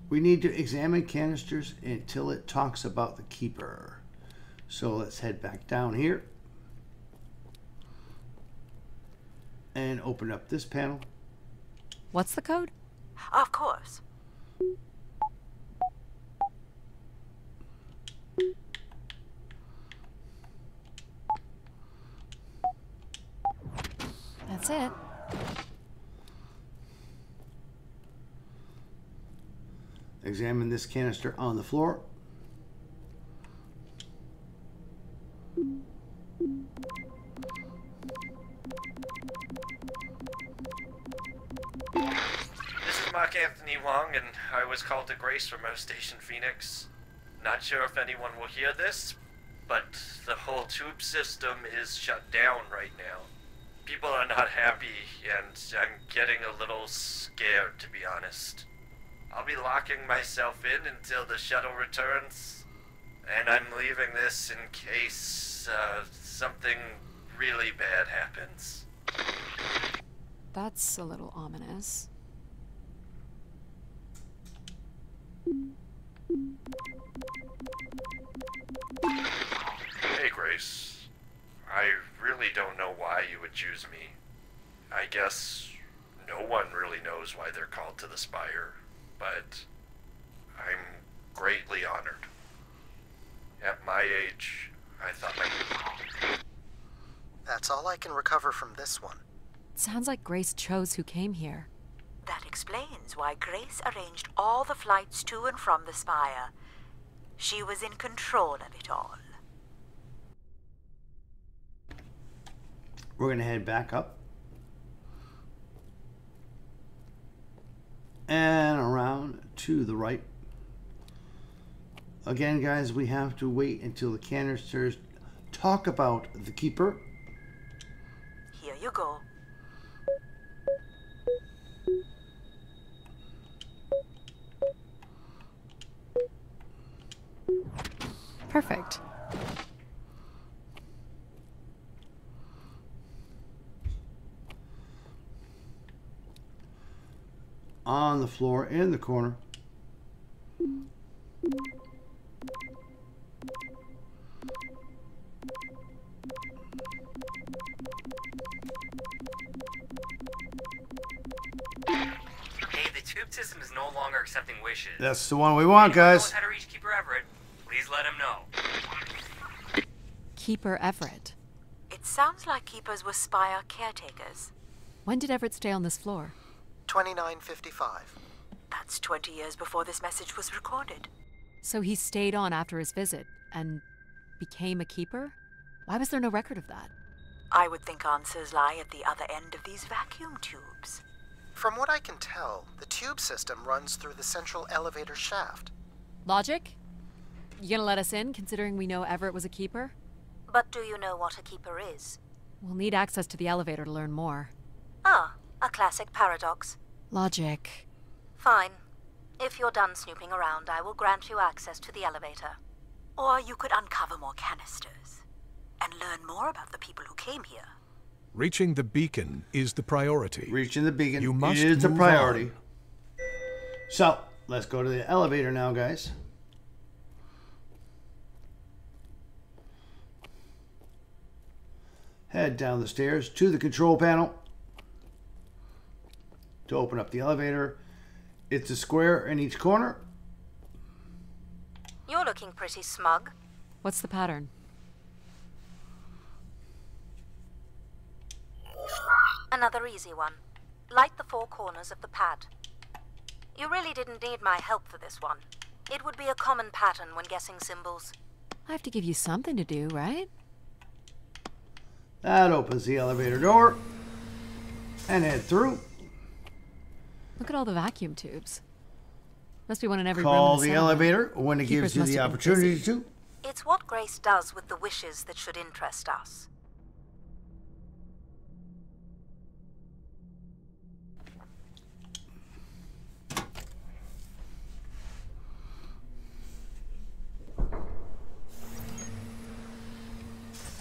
We need to examine canisters until it talks about the keeper. So let's head back down here and open up this panel. What's the code? Of course. That's it. Examine this canister on the floor. This is Mark Anthony Wong, and I was called to Grace from Earth Station Phoenix. Not sure if anyone will hear this, but the whole tube system is shut down right now. People are not happy, and I'm getting a little scared, to be honest. I'll be locking myself in until the shuttle returns, and I'm leaving this in case something really bad happens. That's a little ominous. Hey, Grace. I really don't know why you would choose me. I guess no one really knows why they're called to the Spire, but I'm greatly honored. At my age, I thought That's all I can recover from this one. Sounds like Grace chose who came here. That explains why Grace arranged all the flights to and from the Spire. She was in control of it all. We're going to head back up and around to the right. Again, guys, we have to wait until the canisters talk about the keeper. Here you go. Perfect. On the floor in the corner. system is no longer accepting wishes. That's the one we want, guys. How to reach Keeper Everett, please let him know. Keeper Everett. It sounds like keepers were Spire caretakers. When did Everett stay on this floor? 2955. That's 20 years before this message was recorded. So he stayed on after his visit and became a keeper? Why was there no record of that? I would think answers lie at the other end of these vacuum tubes. From what I can tell, the tube system runs through the central elevator shaft. Logic? You gonna let us in, considering we know Everett was a keeper? But do you know what a keeper is? We'll need access to the elevator to learn more. Ah, a classic paradox. Logic. Fine. If you're done snooping around, I will grant you access to the elevator. Or you could uncover more canisters and learn more about the people who came here. Reaching the beacon is the priority. Reaching the beacon You must is the move priority. on. So, let's go to the elevator now, guys. Head down the stairs to the control panel to open up the elevator. It's a square in each corner. You're looking pretty smug. What's the pattern? Another easy one. Light the four corners of the pad. You really didn't need my help for this one. It would be a common pattern when guessing symbols. I have to give you something to do, right? That opens the elevator door. And head through. Look at all the vacuum tubes. Must be one in every room Call in the the settlement. elevator when it Keepers gives you must the have been opportunity busy. to. It's what Grace does with the wishes that should interest us.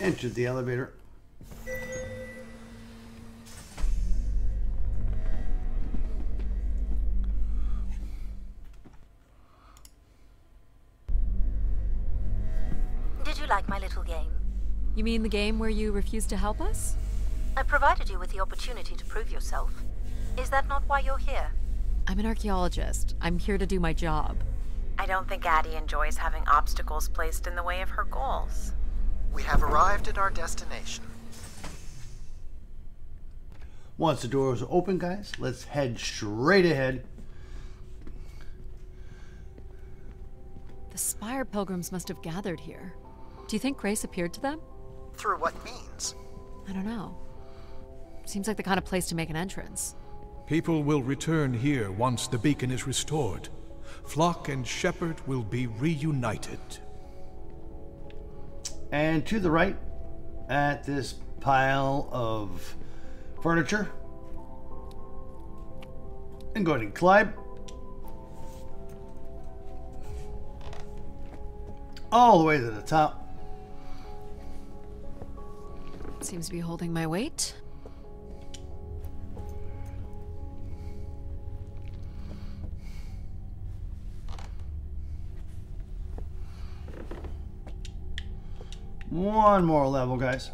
Enter the elevator. Did you like my little game? You mean the game where you refused to help us? I provided you with the opportunity to prove yourself. Is that not why you're here? I'm an archaeologist. I'm here to do my job. I don't think Addie enjoys having obstacles placed in the way of her goals. We have arrived at our destination. Once the doors are open, guys, let's head straight ahead. The Spire pilgrims must have gathered here. Do you think Grace appeared to them? Through what means? I don't know. Seems like the kind of place to make an entrance. People will return here once the beacon is restored. Flock and shepherd will be reunited. And to the right, at this pile of furniture, and go ahead and climb all the way to the top. Seems to be holding my weight. One more level, guys.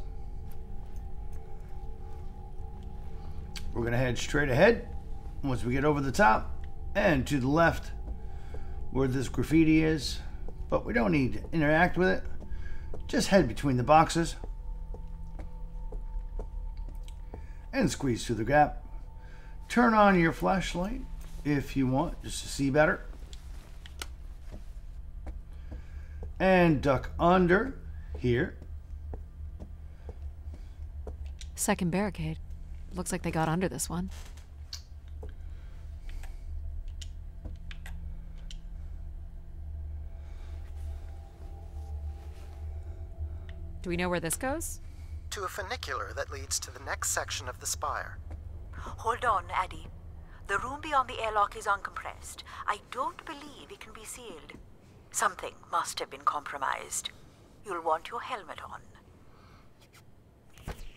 We're going to head straight ahead once we get over the top and to the left where this graffiti is. But we don't need to interact with it. Just head between the boxes and squeeze through the gap. Turn on your flashlight if you want, just to see better. And duck under here. Second barricade. Looks like they got under this one. Do we know where this goes? To a funicular that leads to the next section of the spire. Hold on, Addie. The room beyond the airlock is uncompressed. I don't believe it can be sealed. Something must have been compromised. You'll want your helmet on.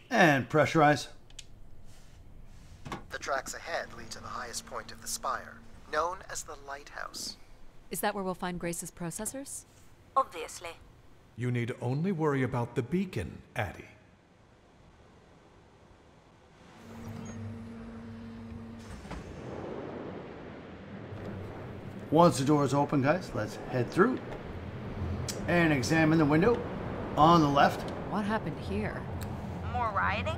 And pressurize. The tracks ahead lead to the highest point of the spire, known as the lighthouse. Is that where we'll find Grace's processors? Obviously. You need only worry about the beacon, Addie. Once the door is open, guys, let's head through and examine the window on the left. What happened here? More rioting?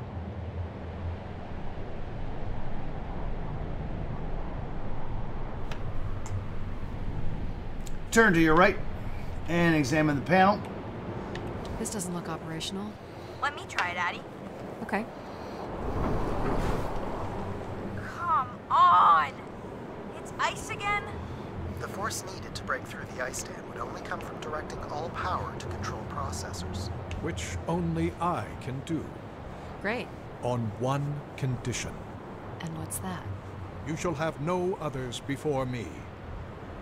Turn to your right and examine the panel. This doesn't look operational. Let me try it, Addie. Okay. Come on! It's ice again? The force needed to break through the ice dam would only come from directing all power to control processors. Which only I can do. Great. On one condition. And what's that? You shall have no others before me.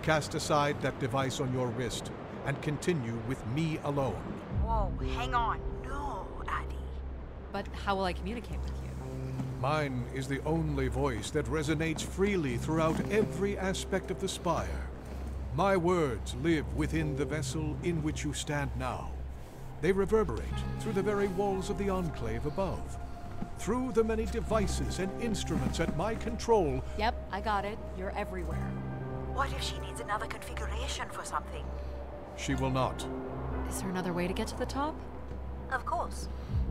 Cast aside that device on your wrist and continue with me alone. Whoa, hang on. No, Addie. But how will I communicate with you? Mine is the only voice that resonates freely throughout every aspect of the spire. My words live within the vessel in which you stand now. They reverberate through the very walls of the enclave above. Through the many devices and instruments at my control. Yep, I got it. You're everywhere. What if she needs another configuration for something? She will not. Is there another way to get to the top? Of course.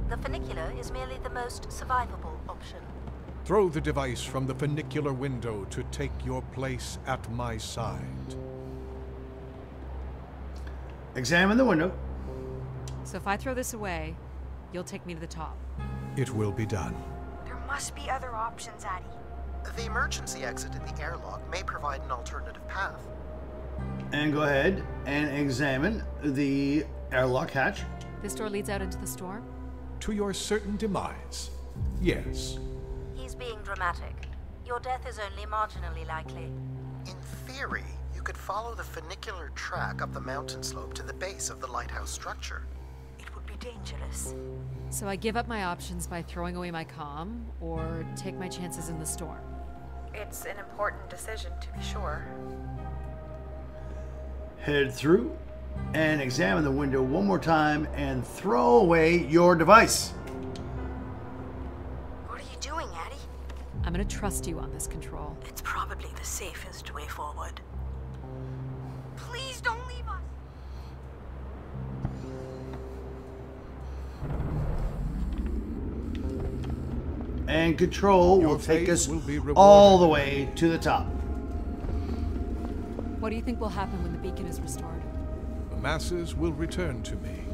The funicular is merely the most survivable option. Throw the device from the funicular window to take your place at my side. Examine the window. So if I throw this away, you'll take me to the top. It will be done. There must be other options, Addie. The emergency exit in the airlock may provide an alternative path. And go ahead and examine the airlock hatch. This door leads out into the storm? To your certain demise, yes. He's being dramatic. Your death is only marginally likely. In theory, you could follow the funicular track up the mountain slope to the base of the lighthouse structure. It would be dangerous. So I give up my options by throwing away my comm, or take my chances in the storm? It's an important decision, to be sure. Head through and examine the window one more time and throw away your device. What are you doing, Addie? I'm gonna trust you on this control. It's probably the safest way forward. Please don't leave us. And control Your will take fate us will be rewarded. all the way to the top. What do you think will happen when the beacon is restored? The masses will return to me,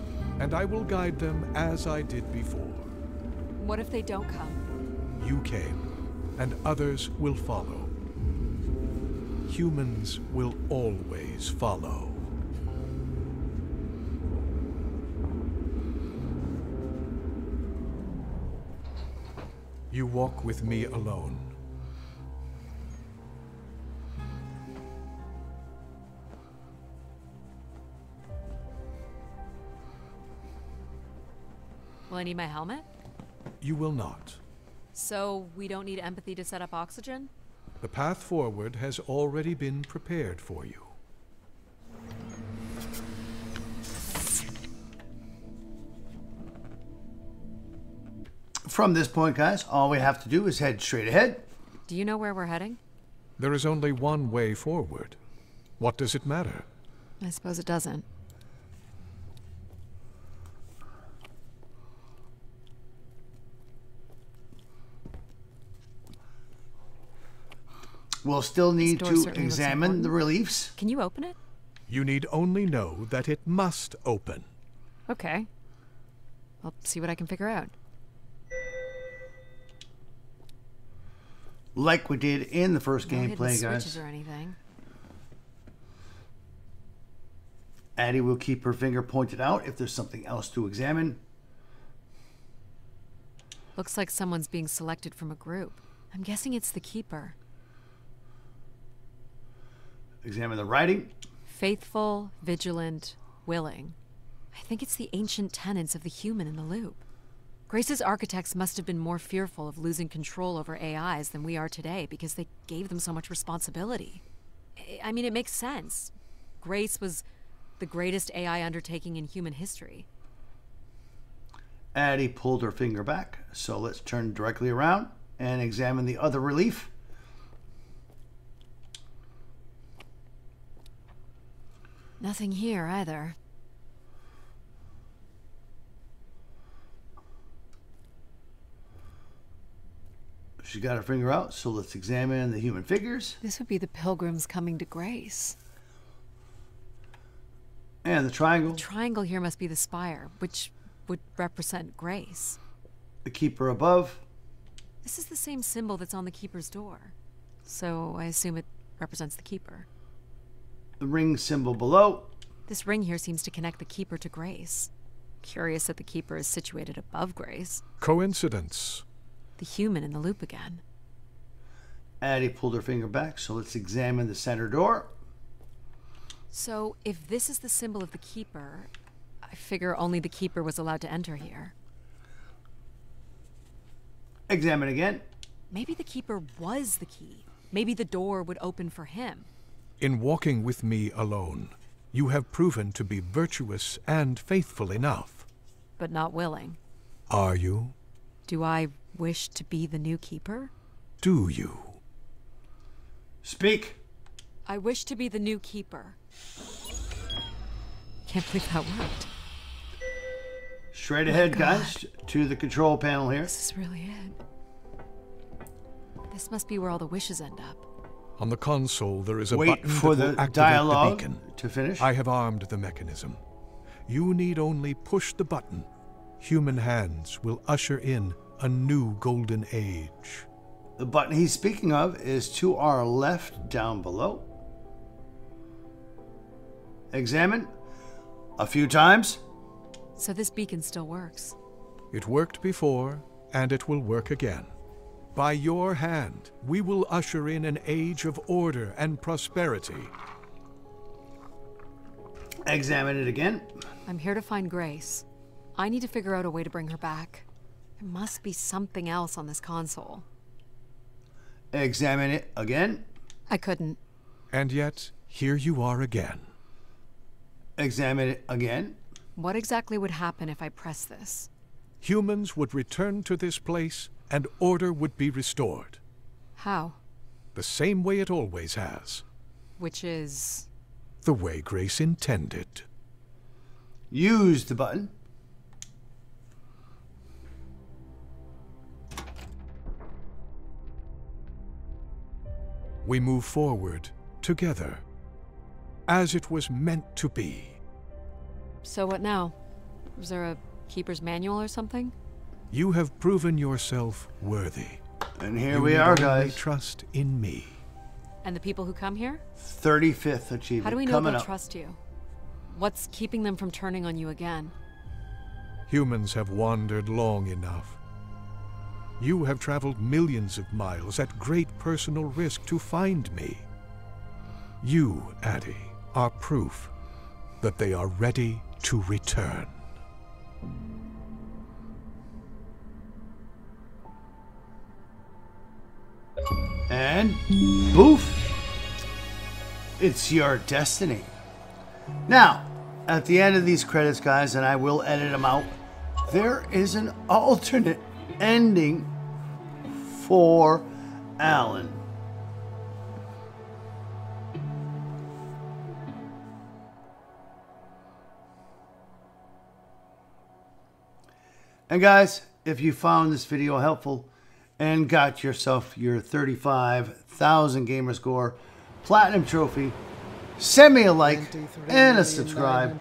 and I will guide them as I did before. What if they don't come? You came, and others will follow. Humans will always follow. You walk with me alone. Will I need my helmet? You will not. So we don't need empathy to set up oxygen? The path forward has already been prepared for you. From this point, guys, all we have to do is head straight ahead. Do you know where we're heading? There is only one way forward. What does it matter? I suppose it doesn't. We'll still need door to certainly looks examine the important. reliefs. Can you open it? You need only know that it must open. Okay. I'll see what I can figure out. Like we did in the first No hidden gameplay, switches guys. or anything. Addie will keep her finger pointed out if there's something else to examine. Looks like someone's being selected from a group. I'm guessing it's the Keeper. Examine the writing. Faithful, vigilant, willing. I think it's the ancient tenets of the human in the loop. Grace's architects must have been more fearful of losing control over AIs than we are today because they gave them so much responsibility. I mean, it makes sense. Grace was the greatest AI undertaking in human history. Addie pulled her finger back, so let's turn directly around and examine the other relief. Nothing here either. She got her finger out, so let's examine the human figures. This would be the pilgrims coming to Grace. And the triangle. The triangle here must be the spire, which would represent Grace. The keeper above. This is the same symbol that's on the keeper's door. So I assume it represents the keeper. The ring symbol below. This ring here seems to connect the keeper to Grace. Curious that the keeper is situated above Grace. Coincidence. The human in the loop again. Addie pulled her finger back, so let's examine the center door. So if this is the symbol of the keeper, I figure only the keeper was allowed to enter here. Examine again. Maybe the keeper was the key. Maybe the door would open for him. In walking with me alone, you have proven to be virtuous and faithful enough. But not willing. Are you? Do I wish to be the new keeper? Do you? Speak. I wish to be the new keeper. Can't believe that worked. Straight ahead, guys, to the control panel here. This is really it. This must be where all the wishes end up. On the console, there is a Wait button for that will the activate dialogue the beacon. to finish. I have armed the mechanism. You need only push the button. Human hands will usher in a new golden age. The button he's speaking of is to our left down below. Examine a few times. So this beacon still works. It worked before, and it will work again. By your hand, we will usher in an age of order and prosperity. Examine it again. I'm here to find Grace. I need to figure out a way to bring her back. There must be something else on this console. Examine it again. I couldn't. And yet, here you are again. Examine it again. What exactly would happen if I press this? Humans would return to this place, and order would be restored. How? The same way it always has. Which is... The way Grace intended. Use the button. We move forward together, as it was meant to be. So what now? Is there a keeper's manual or something? You have proven yourself worthy. And here we are, guys. Trust in me. And the people who come here? 35th achievement. How do we know coming they'll up. trust you? What's keeping them from turning on you again? Humans have wandered long enough. You have traveled millions of miles at great personal risk to find me. You, Addie, are proof that they are ready to return. And boof, it's your destiny. Now, at the end of these credits, guys, and I will edit them out, there is an alternate ending for Alan. And guys, if you found this video helpful and got yourself your 35,000 gamer score platinum trophy, send me a like and a subscribe.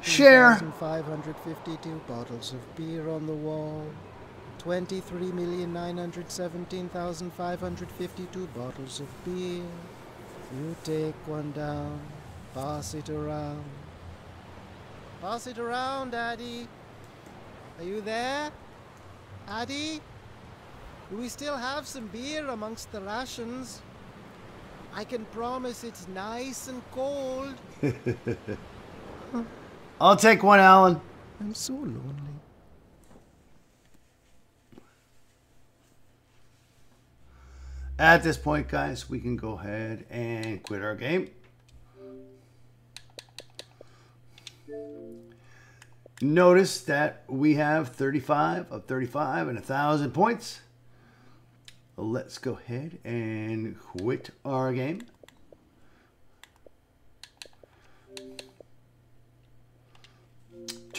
Share. 552 bottles of beer on the wall. 23,917,552 bottles of beer. You take one down, pass it around. Pass it around, Daddy. Are you there? Addie? Do we still have some beer amongst the rations? I can promise it's nice and cold. I'll take one, Alan. I'm so lonely. At this point, guys, we can go ahead and quit our game. Notice that we have 35 of 35 and 1,000 points. Let's go ahead and quit our game.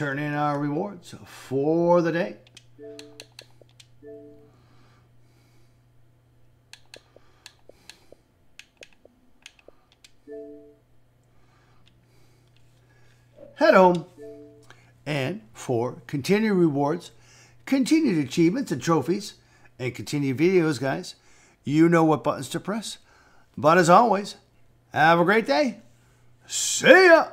turn in our rewards for the day. Head home. And for continued rewards, continued achievements and trophies, and continued videos, guys, you know what buttons to press. But as always, have a great day. See ya!